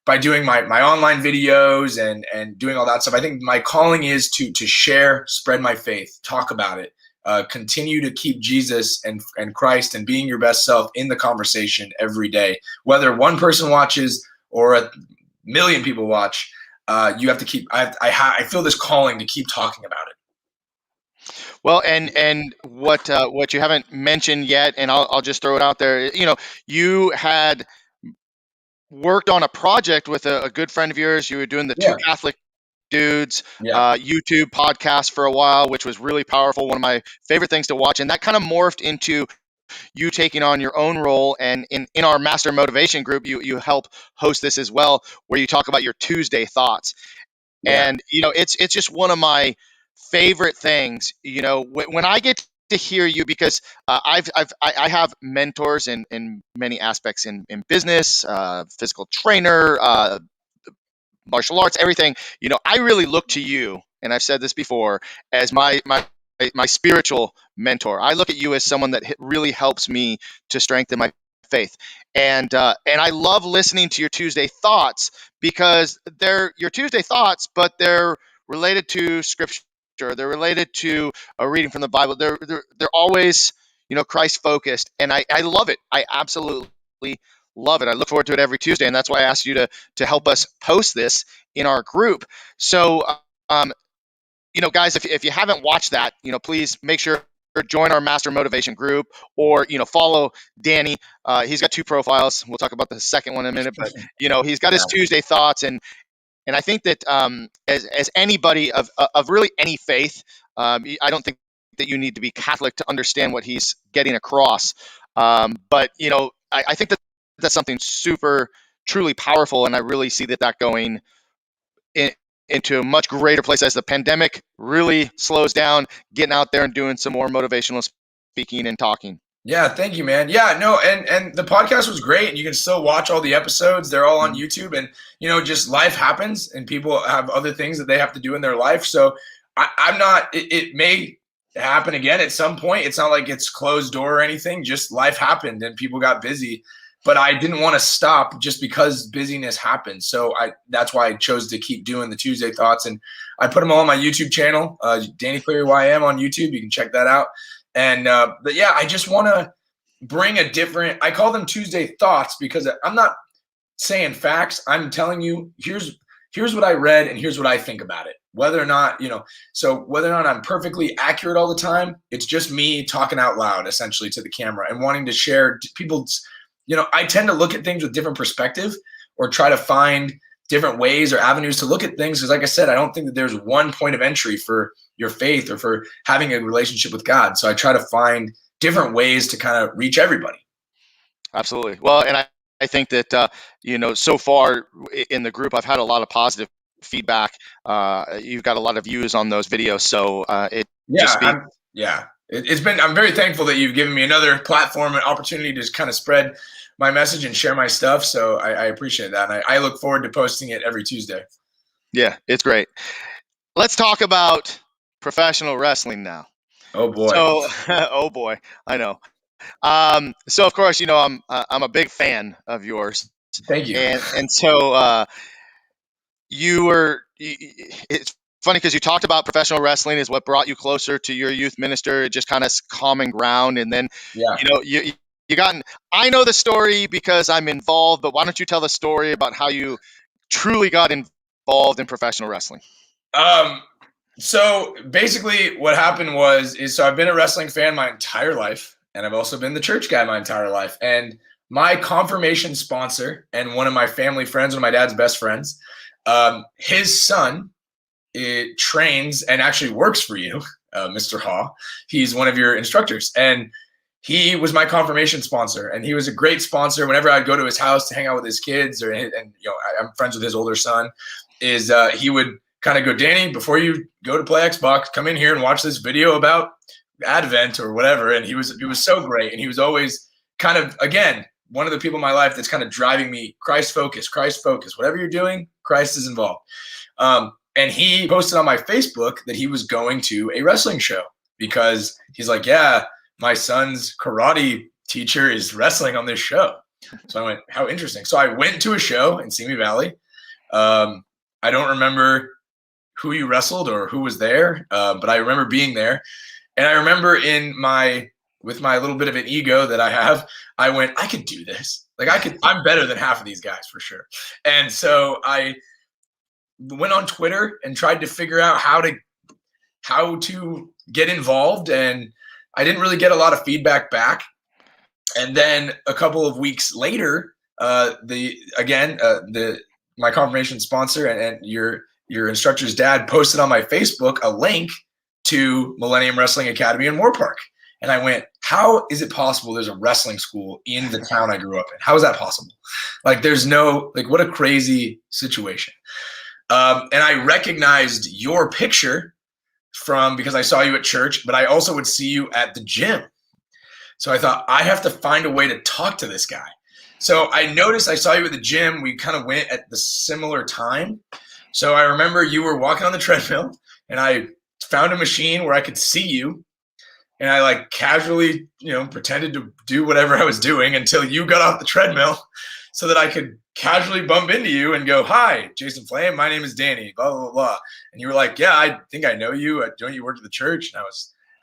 by doing my online videos and doing all that stuff, I think my calling is to share, spread my faith, talk about it, continue to keep Jesus and Christ and being your best self in the conversation every day. Whether one person watches or a million people watch, you have to keep. I feel this calling to keep talking about it. Well, and what you haven't mentioned yet, and I'll just throw it out there. You had worked on a project with a good friend of yours. You were doing the Two Catholic Dudes YouTube podcast for a while, which was really powerful. One of my favorite things to watch, and that kind of morphed into you taking on your own role. And in our Master Motivation group, you help host this as well, where you talk about your Tuesday thoughts. Yeah. And it's just one of my favorite things. When I get to hear you, because I have mentors in many aspects in business, physical trainer, martial arts, everything. I really look to you, and I've said this before, as my spiritual mentor. I look at you as someone that really helps me to strengthen my faith. And I love listening to your Tuesday thoughts, because they're your Tuesday thoughts, but they're related to scripture. They're related to a reading from the Bible. They're always, Christ focused, and I love it. I absolutely love it. I look forward to it every Tuesday, and that's why I asked you to help us post this in our group. So, guys, if you haven't watched that, please make sure join our Master Motivation group, or follow Danny. He's got two profiles. We'll talk about the second one in a minute, but he's got his Tuesday thoughts, and I think that as anybody of really any faith, I don't think that you need to be Catholic to understand what he's getting across. But I think that that's something super, truly powerful, and I really see that going into a much greater place as the pandemic really slows down, getting out there and doing some more motivational speaking and talking. Yeah, thank you, man. Yeah, no, and the podcast was great, and you can still watch all the episodes. They're all on YouTube, and just life happens, and people have other things that they have to do in their life. So I'm not. It may happen again at some point. It's not like it's closed door or anything. Just life happened, and people got busy. But I didn't want to stop just because busyness happened. So that's why I chose to keep doing the Tuesday thoughts, and I put them all on my YouTube channel, Danny Cleary YM on YouTube. You can check that out. And but yeah, I just want to bring a different. I call them Tuesday thoughts because I'm not saying facts. I'm telling you, here's what I read and here's what I think about it. Whether or not so whether or not I'm perfectly accurate all the time, it's just me talking out loud, essentially, to the camera and wanting to share people's. I tend to look at things with different perspective, or try to find different ways or avenues to look at things. Because like I said, I don't think that there's one point of entry for your faith or for having a relationship with God. So I try to find different ways to kind of reach everybody. absolutely. Well, and I think that so far in the group, I've had a lot of positive feedback. You've got a lot of views on those videos, so it just Yeah, speaks. it's been. I'm very thankful that you've given me another platform and opportunity to just kind of spread my message and share my stuff. So I appreciate that, and I look forward to posting it every Tuesday. Yeah, it's great. Let's talk about professional wrestling now. Oh boy, So, oh boy, I know. So of course, I'm a big fan of yours, thank you. and so it's funny because you talked about professional wrestling is what brought you closer to your youth minister, just kind of common ground, and then Yeah. you got. I know the story because I'm involved, but why don't you tell the story about how you truly got involved in professional wrestling? Um. So basically, what happened so I've been a wrestling fan my entire life, and I've also been the church guy my entire life. And my confirmation sponsor and one of my family friends, one of my dad's best friends, his son, it trains and actually works for you, Mr. Haw. He's one of your instructors, and he was my confirmation sponsor, and he was a great sponsor. Whenever I'd go to his house to hang out with his kids, I'm friends with his older son, he would kind of go, Danny, before you go to play Xbox, come in here and watch this video about Advent or whatever. And he was so great, and he was always kind of, again, one of the people in my life that's kind of driving me, Christ focus. Whatever you're doing, Christ is involved. And he posted on my Facebook that he was going to a wrestling show because he's like, yeah, my son's karate teacher is wrestling on this show. So I went, how interesting. So I went to a show in Simi Valley. I don't remember who you wrestled or who was there, but I remember being there. And I remember with my little bit of an ego that I have, I went, I could do this. I'm better than half of these guys for sure. And so I went on Twitter and tried to figure out how to get involved, and I didn't really get a lot of feedback back. And then a couple of weeks later, my confirmation sponsor and your instructor's dad posted on my Facebook a link to Millennium Wrestling Academy in Moorpark. And I went, how is it possible there's a wrestling school in the town I grew up in? How is that possible? What a crazy situation. And I recognized your picture because I saw you at church, but I also would see you at the gym. So I thought, I have to find a way to talk to this guy. So I noticed I saw you at the gym. We kind of went at the similar time. So I remember you were walking on the treadmill, and I found a machine where I could see you. And I casually, pretended to do whatever I was doing until you got off the treadmill so that I could casually bump into you and go, hi, Jason Flame, my name is Danny, blah, blah, blah. And you were like, yeah, I think I know you. Don't you work at the church? And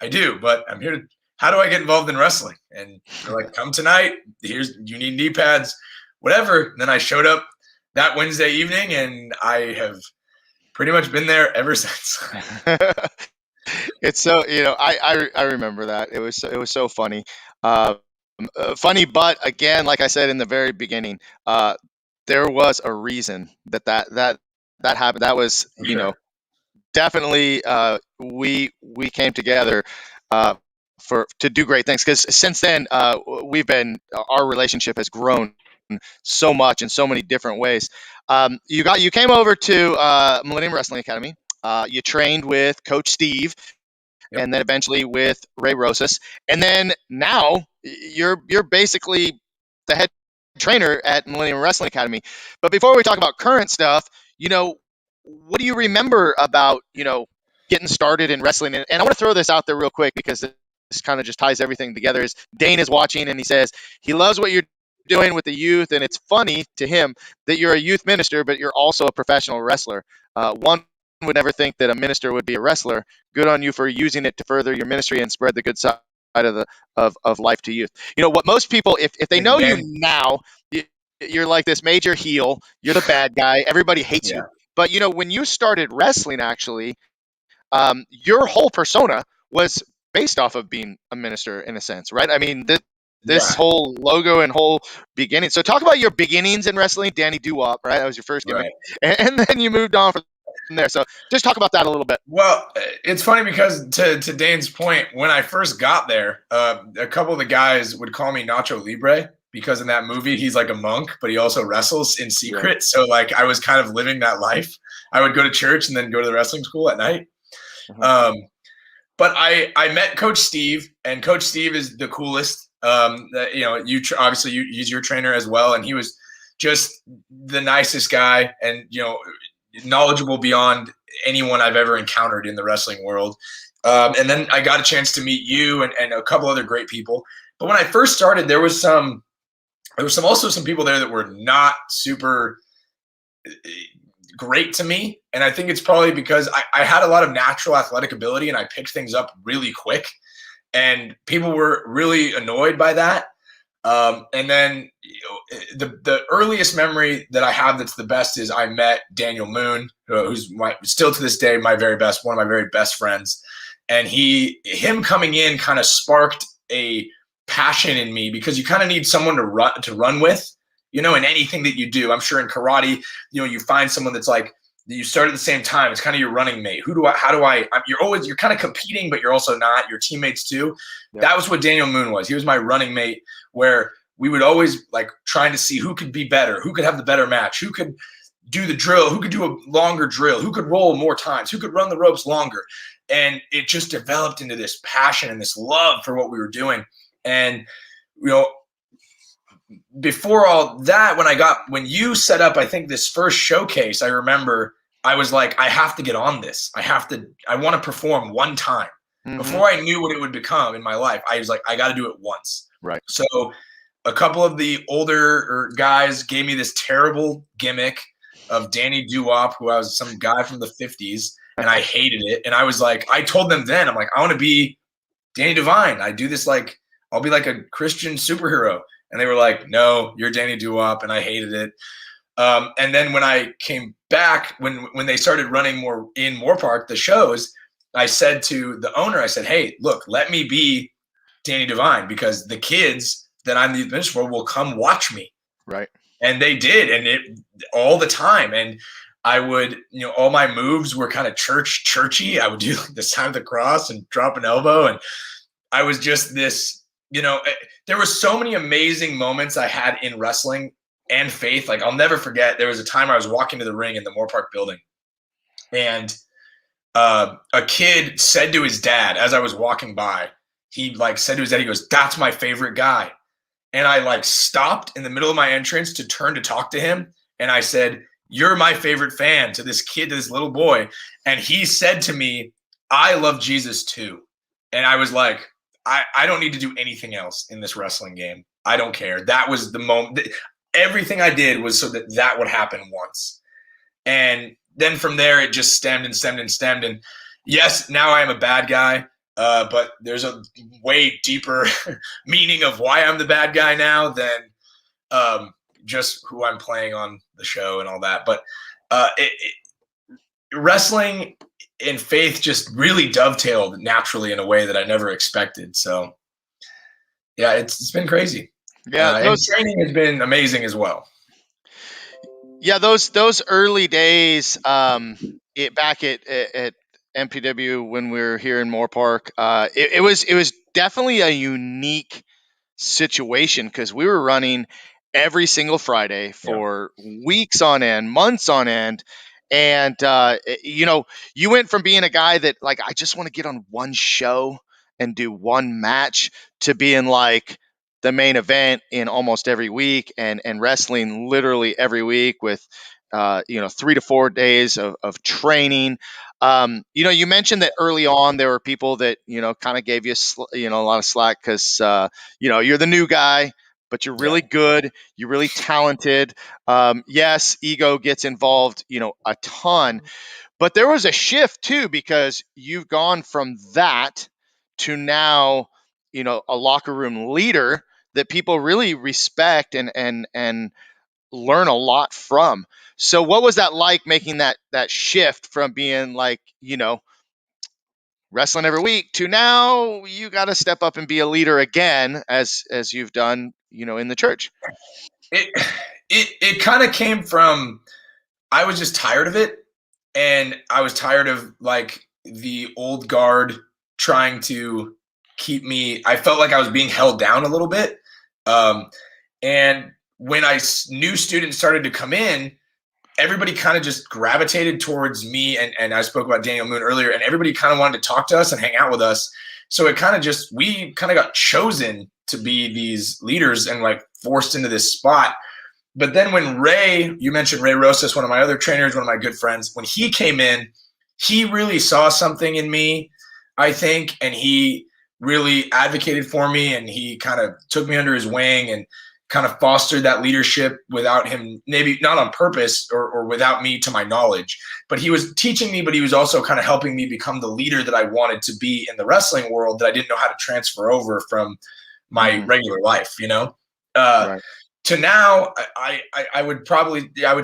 I do, but I'm here how do I get involved in wrestling? And you're like, come tonight. You need knee pads, whatever. And then I showed up that Wednesday evening, and I have pretty much been there ever since. It's so, I remember that. It was so funny. Funny, but again, like I said in the very beginning, there was a reason that happened. That was, definitely we came together to do great things, because since then our relationship has grown so much in so many different ways. You came over to Millennium Wrestling Academy. You trained with Coach Steve, Yep. and then eventually with Ray Rosas, and then now you're basically the head trainer at Millennium Wrestling Academy. But before we talk about current stuff, what do you remember about getting started in wrestling? And I want to throw this out there real quick, because this kind of just ties everything together. Is Dane is watching, and he says he loves what you're doing with the youth, and it's funny to him that you're a youth minister, but you're also a professional wrestler. One would never think that a minister would be a wrestler. Good on you for using it to further your ministry and spread the good side of life to youth. What most people, if they know you now, you're like this major heel. You're the bad guy. Everybody hates you. But when you started wrestling, actually, your whole persona was based off of being a minister, in a sense, right? I mean, this whole logo and whole beginning. So talk about your beginnings in wrestling, Danny Doo-Wop, right? That was your first gimmick, and then you moved on from there. So just talk about that a little bit. Well, it's funny because to Dane's point, when I first got there, a couple of the guys would call me Nacho Libre, because in that movie he's like a monk, but he also wrestles in secret. Right. So like I was kind of living that life. I would go to church and then go to the wrestling school at night. Uh-huh. But I met Coach Steve, and Coach Steve is the coolest. That, you know, obviously he's your trainer as well, and he was just the nicest guy, and you know, knowledgeable beyond anyone I've ever encountered in the wrestling world. And then I got a chance to meet you and a couple other great people. But when I first started, there was also some people there that were not super great to me. And I think it's probably because I had a lot of natural athletic ability and I picked things up really quick. And people were really annoyed by that. And then the earliest memory that I have that's the best is I met Daniel Moon, who's still to this day one of my very best friends. And him coming in kind of sparked a passion in me, because you kind of need someone to run with, in anything that you do. I'm sure in karate, you find someone that's like, you start at the same time. It's kind of your running mate. You're kind of competing, but you're also not. Your teammates too. Yeah. That was what Daniel Moon was. He was my running mate, where we would always like trying to see who could be better, who could have the better match, who could do the drill, who could do a longer drill, who could roll more times, who could run the ropes longer. And it just developed into this passion and this love for what we were doing. And, before all that, when you set up, I think this first showcase, I remember I was like, I have to get on this. I want to perform one time. Mm-hmm. Before I knew what it would become in my life, I was like, I got to do it once. Right. So a couple of the older guys gave me this terrible gimmick of Danny Doo-Wop, who I was some guy from the 50s, and I hated it. And I was like, I told them then, I'm like, I want to be Danny Devine. I do this like, I'll be like a Christian superhero. And they were like, no, you're Danny Doo-Wop, and I hated it. And then when I came back, when they started running more in Moorpark, the shows, I said to the owner, I said, hey, look, let me be Danny Devine, because the kids that I'm the administrator for will come watch me. Right. And they did, and it all the time. And I would, all my moves were kind of churchy. I would do like the sign of the cross and drop an elbow. And I was just this, there were so many amazing moments I had in wrestling and faith. Like, I'll never forget, there was a time I was walking to the ring in the Moorpark building, and a kid said to his dad as I was walking by, he like said to his dad, he goes, that's my favorite guy. And I like stopped in the middle of my entrance to turn to talk to him. And I said, you're my favorite fan, to this kid, to this little boy. And he said to me, I love Jesus too. And I was like, I don't need to do anything else in this wrestling game. I don't care. That was the moment. Everything I did was so that would happen once. And then from there, it just stemmed and stemmed and stemmed. And yes, now I am a bad guy, but there's a way deeper meaning of why I'm the bad guy now than just who I'm playing on the show and all that. But wrestling and faith just really dovetailed naturally in a way that I never expected. So yeah, it's been crazy. Yeah. And training has been amazing as well. Yeah. Those early days, back at MPW when we were here in Moorpark, it was definitely a unique situation, because we were running every single Friday for weeks on end, months on end. And, you went from being a guy that like, I just want to get on one show and do one match, to being like the main event in almost every week, and wrestling literally every week with, 3 to 4 days of training. You mentioned that early on there were people that, kind of gave you, a lot of slack, because, you're the new guy, but you're really good. You're really talented. Yes, ego gets involved, a ton. But there was a shift too, because you've gone from that to now, a locker room leader that people really respect and learn a lot from. So what was that like, making that shift from being like, wrestling every week, to now you got to step up and be a leader again, as you've done, in the church? It kind of came from, I was just tired of it. And I was tired of like the old guard trying to keep me. I felt like I was being held down a little bit. And when new students started to come in, everybody kind of just gravitated towards me. And I spoke about Daniel Moon earlier, and everybody kind of wanted to talk to us and hang out with us. So it kind of just, we kind of got chosen to be these leaders and like forced into this spot. But then when Ray, you mentioned Ray Rosas, one of my other trainers, one of my good friends, when he came in, he really saw something in me, I think, and he really advocated for me, and he kind of took me under his wing and kind of fostered that leadership without him, maybe not on purpose or without me to my knowledge. But he was teaching me, but he was also kind of helping me become the leader that I wanted to be in the wrestling world that I didn't know how to transfer over from my regular life, you know? Right. To now, I would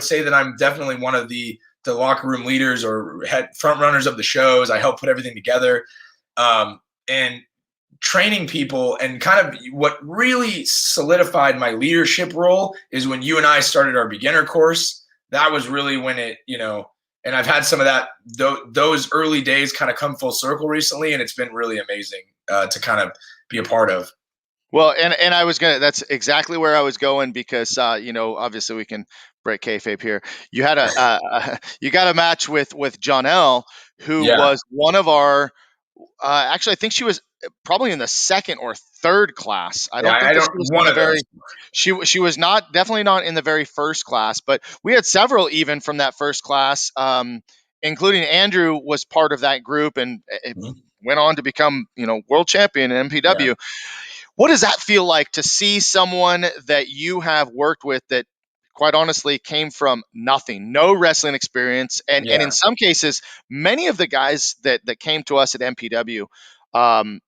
say that I'm definitely one of the locker room leaders or head front runners of the shows. I help put everything together, and training people. And kind of what really solidified my leadership role is when you and I started our beginner course. That was really when it, and I've had some of that, those early days kind of come full circle recently, and it's been really amazing to kind of be a part of. Well, and I was gonna. That's exactly where I was going because obviously we can break kayfabe here. You had you got a match with Jonelle, who Yeah. was one of our. Actually, I think she was probably in the second or third class. I Yeah, don't think I that don't, she was in one the of those. very. She was not definitely not in the very first class, but we had several even from that first class, including Andrew was part of that group and it Mhm. went on to become world champion in Yeah. MPW. What does that feel like to see someone that you have worked with that quite honestly came from nothing, no wrestling experience, and in Yeah. some cases, many of the guys that came to us at MPW, um,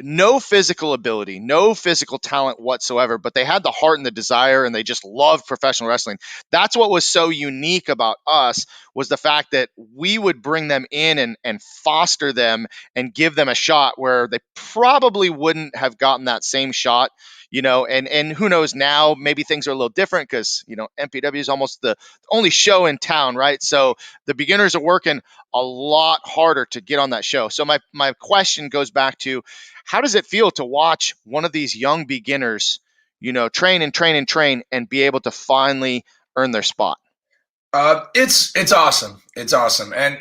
no physical ability, no physical talent whatsoever, but they had the heart and the desire, and they just loved professional wrestling. That's what was so unique about us was the fact that we would bring them in and foster them and give them a shot where they probably wouldn't have gotten that same shot, and who knows now, maybe things are a little different because MPW is almost the only show in town, right? So the beginners are working a lot harder to get on that show. So my question goes back to how does it feel to watch one of these young beginners, train and train and train and be able to finally earn their spot? It's awesome. It's awesome, and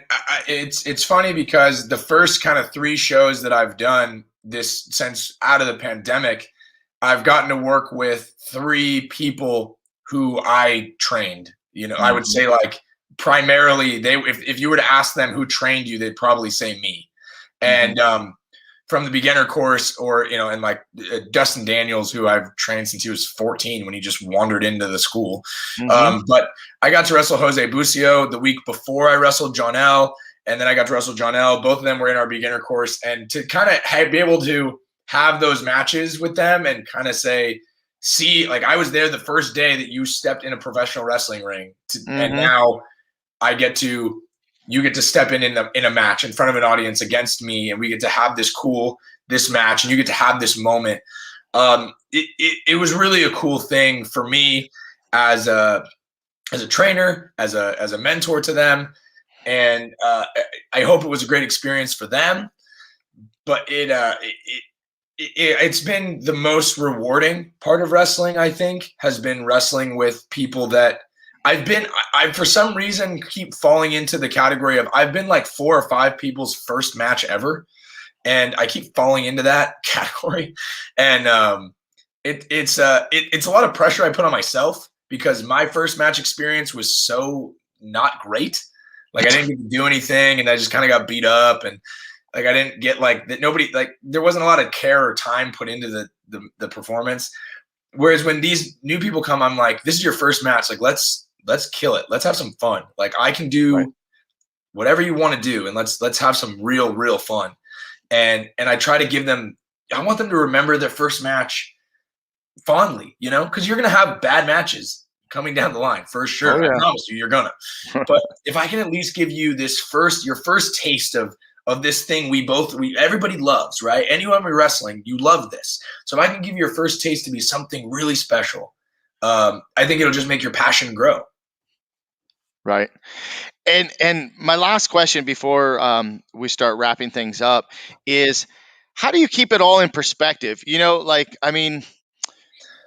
it's funny because the first kind of three shows that I've done this since out of the pandemic, I've gotten to work with three people who I trained. I would Mm-hmm. say like primarily they, if you were to ask them who trained you, they'd probably say me. Mm-hmm. And from the beginner course, or and like Dustin Daniels, who I've trained since he was 14 when he just wandered into the school. Mm-hmm. But I got to wrestle Jose Bucio the week before I wrestled John L. And then I got to wrestle John L. Both of them were in our beginner course. And to kind of be able to have those matches with them and kind of say, see, like I was there the first day that you stepped in a professional wrestling ring. And Mm-hmm. now I get to, you get to step in a match in front of an audience against me. And we get to have this match, and you get to have this moment. It was really a cool thing for me as a trainer, as a mentor to them, and I hope it was a great experience for them. But it's been the most rewarding part of wrestling. I think has been wrestling with people that I for some reason keep falling into the category of I've been like 4 or 5 people's first match ever, and I keep falling into that category, and it's a lot of pressure I put on myself because my first match experience was so not great. Like I didn't get to do anything, and I just kind of got beat up, and like I didn't get like that. Nobody, like there wasn't a lot of care or time put into the performance. Whereas when these new people come, I'm like, this is your first match. Like let's kill it. Let's have some fun. Like I can Right. do whatever you want to do, and let's have some real fun. And I try to give them. I want them to remember their first match fondly, because you're going to have bad matches coming down the line for Oh sure. I yeah. promise you, you're gonna. But if I can at least give you your first taste of this thing everybody loves, right? Anyone we're wrestling, you love this. So if I can give you your first taste to be something really special, I think it'll just make your passion grow. Right. And my last question before we start wrapping things up is, how do you keep it all in perspective? Like I mean,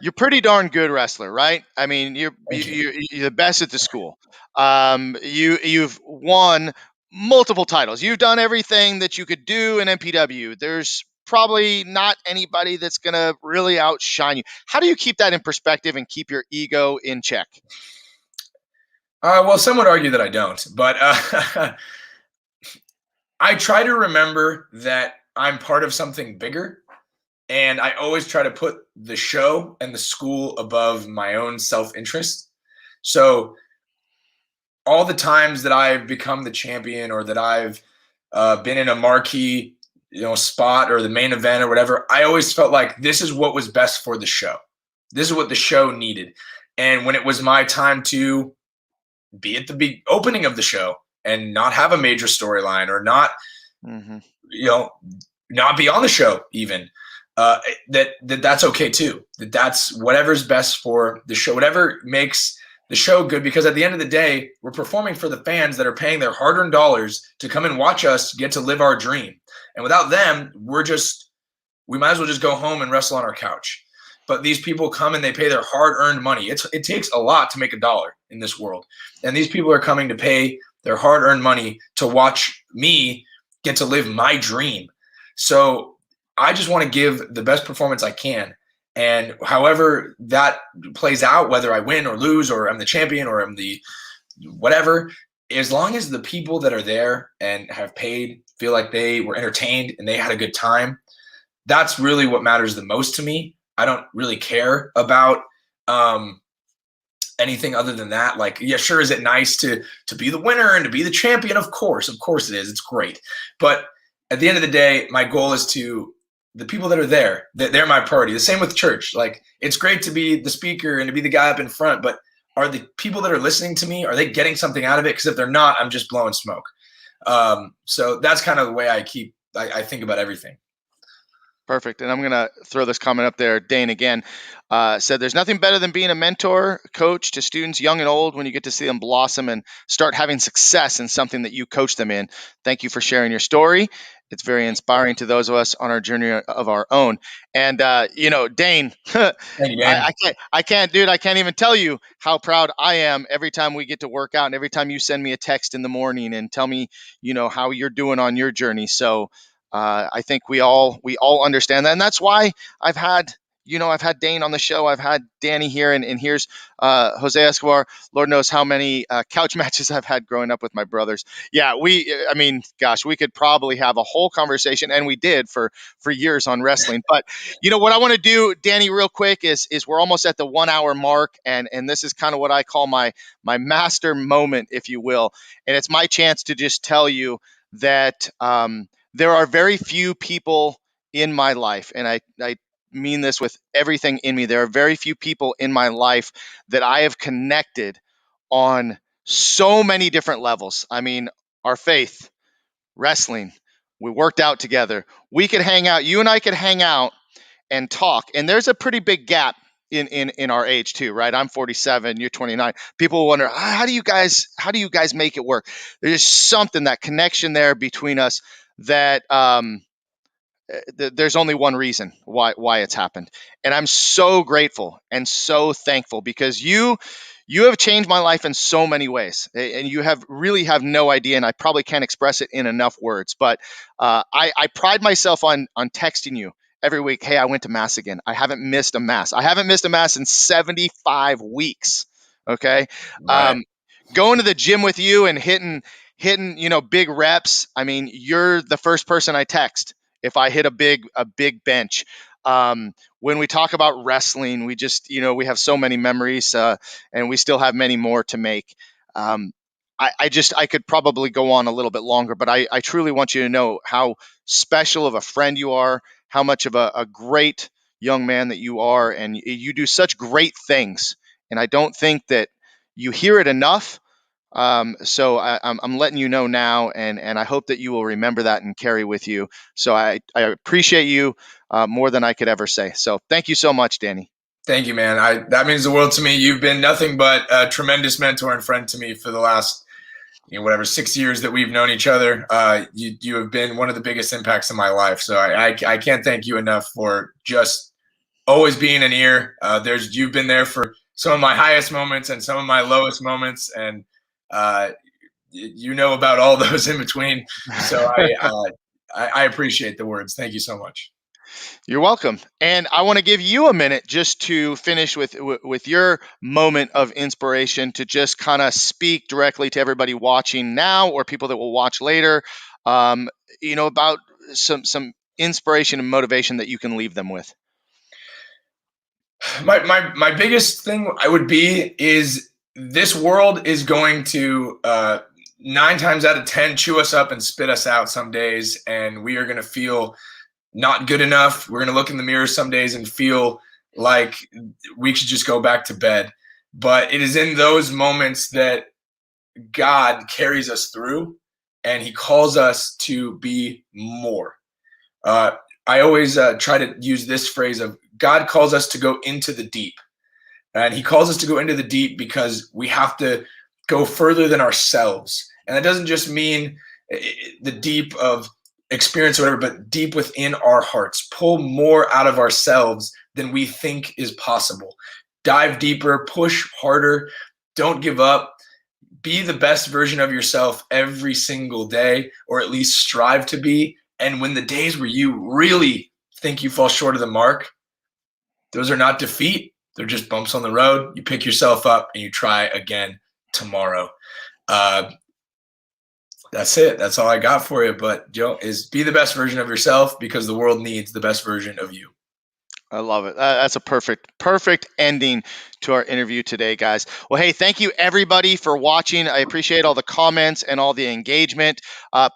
you're pretty darn good wrestler, right? I mean, Thank you. you're the best at the school. You've won multiple titles. You've done everything that you could do in MPW. There's probably not anybody that's gonna really outshine you. How do you keep that in perspective and keep your ego in check? Well, some would argue that I don't, but I try to remember that I'm part of something bigger. And I always try to put the show and the school above my own self interest. So all the times that I've become the champion or that I've been in a marquee, spot or the main event or whatever, I always felt like this is what was best for the show. This is what the show needed. And when it was my time to be at the opening of the show and not have a major storyline or not, Mm-hmm. you know, not be on the show even, that's okay too. That's whatever's best for the show, whatever makes the show good. Because at the end of the day, we're performing for the fans that are paying their hard-earned dollars to come and watch us get to live our dream. And without them, we might as well just go home and wrestle on our couch. But these people come and they pay their hard-earned money. It takes a lot to make a dollar in this world, and these people are coming to pay their hard-earned money to watch me get to live my dream. So I just want to give the best performance I can. And however that plays out, whether I win or lose, or I'm the champion or I'm the whatever, as long as the people that are there and have paid feel like they were entertained and they had a good time, that's really what matters the most to me. I don't really care about anything other than that. Like, yeah, sure, is it nice to be the winner and to be the champion? Of course it is. It's great. But at the end of the day, my goal is to the people that are there, they're my priority. The same with church. Like, it's great to be the speaker and to be the guy up in front, but are the people that are listening to me, are they getting something out of it? Because if they're not, I'm just blowing smoke. So that's kind of the way I think about everything. Perfect. And I'm going to throw this comment up there. Dane again said, there's nothing better than being a mentor, coach to students young and old when you get to see them blossom and start having success in something that you coach them in. Thank you for sharing your story. It's very inspiring to those of us on our journey of our own. And, Dane, Thank you, Dan. I can't, dude, I can't even tell you how proud I am every time we get to work out and every time you send me a text in the morning and tell me, how you're doing on your journey. So, I think we all understand that, and that's why I've had Dane on the show. I've had Danny here, and here's Jose Escobar. Lord knows how many couch matches I've had growing up with my brothers. Yeah, I mean, gosh, we could probably have a whole conversation, and we did for years on wrestling. But what I want to do, Danny, real quick is we're almost at the 1 hour mark, and this is kind of what I call my master moment, if you will, and it's my chance to just tell you that. There are very few people in my life, and I mean this with everything in me. There are very few people in my life that I have connected on so many different levels. I mean, our faith, wrestling, we worked out together. We could hang out, you and I could hang out and talk. And there's a pretty big gap in our age too, right? I'm 47, you're 29. People wonder, how do you guys make it work? There's something, that connection there between us that there's only one reason why it's happened, and I'm so grateful and so thankful because you have changed my life in so many ways, and you have no idea, and I probably can't express it in enough words. But I pride myself on texting you every week. Hey, I went to mass again. I haven't missed a mass. I haven't missed a mass in 75 weeks. Okay. Right. Going to the gym with you and hitting big reps. I mean, you're the first person I text if I hit a big bench. When we talk about wrestling, we just we have so many memories, and we still have many more to make. I could probably go on a little bit longer, but I truly want you to know how special of a friend you are, how much of a great young man that you are, and you do such great things. And I don't think that you hear it enough. So I'm letting you know now, and I hope that you will remember that and carry with you. So I appreciate you more than I could ever say. So thank you so much, Danny. Thank you, man. That means the world to me. You've been nothing but a tremendous mentor and friend to me for the last, 6 years that we've known each other. You have been one of the biggest impacts in my life. So I can't thank you enough for just always being an ear. You've been there for some of my highest moments and some of my lowest moments, and you know about all those in between. So I appreciate the words. Thank you so much. You're welcome. And I want to give you a minute just to finish with your moment of inspiration to just kind of speak directly to everybody watching now or people that will watch later, um, about some inspiration and motivation that you can leave them with. My biggest thing I would be is this world is going to 9 times out of 10 chew us up and spit us out some days, and we are going to feel not good enough. We're going to look in the mirror some days and feel like we should just go back to bed. But it is in those moments that God carries us through, and He calls us to be more. Uh, I always try to use this phrase of God calls us to go into the deep. And He calls us to go into the deep because we have to go further than ourselves. And that doesn't just mean the deep of experience or whatever, but deep within our hearts. Pull more out of ourselves than we think is possible. Dive deeper, push harder, don't give up. Be the best version of yourself every single day, or at least strive to be. And when the days where you really think you fall short of the mark, those are not defeat. They're just bumps on the road. You pick yourself up and you try again tomorrow. That's it. That's all I got for you. But Joe, is be the best version of yourself because the world needs the best version of you. I love it. That's a perfect ending to our interview today, guys. Well, hey, thank you everybody for watching. I appreciate all the comments and all the engagement.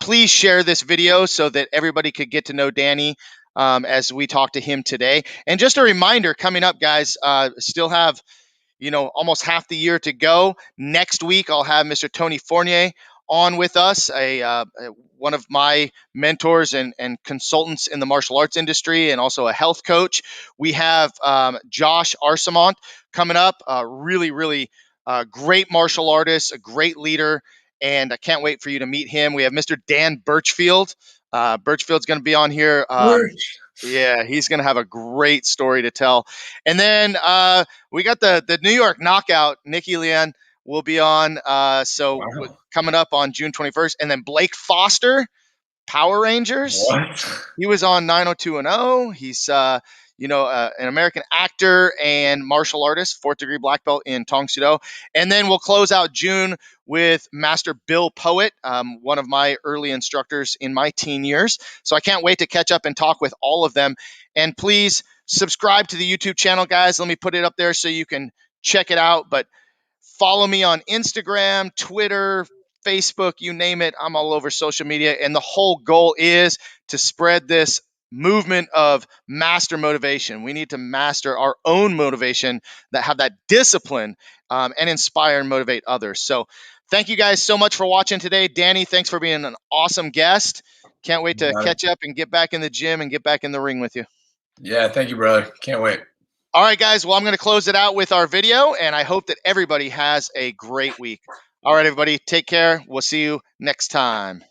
Please share this video so that everybody could get to know Danny as we talk to him today. And just a reminder, coming up, guys, still have almost half the year to go. Next week, I'll have Mr. Tony Fournier on with us, one of my mentors and consultants in the martial arts industry, and also a health coach. We have Josh Arsamont coming up, really great martial artist, a great leader, and I can't wait for you to meet him. We have Mr. Dan Birchfield. Birchfield's going to be on here. Yeah, he's going to have a great story to tell. And then we got the New York Knockout. Nikki Lian will be on. Wow. Coming up on June 21st. And then Blake Foster, Power Rangers. What? He was on 90210. He's an American actor and martial artist, 4th-degree black belt in Tong Soo Do. And then we'll close out June with Master Bill Poet, one of my early instructors in my teen years. So I can't wait to catch up and talk with all of them. And please subscribe to the YouTube channel, guys. Let me put it up there so you can check it out. But follow me on Instagram, Twitter, Facebook, you name it. I'm all over social media. And the whole goal is to spread this movement of master motivation. We need to master our own motivation, that have that discipline, and inspire and motivate others. So thank you guys so much for watching today. Danny, thanks for being an awesome guest. Can't wait to catch up and get back in the gym and get back in the ring with you. Yeah, thank you, brother. Can't wait. All right, guys. Well, I'm going to close it out with our video, and I hope that everybody has a great week. All right, everybody. Take care. We'll see you next time.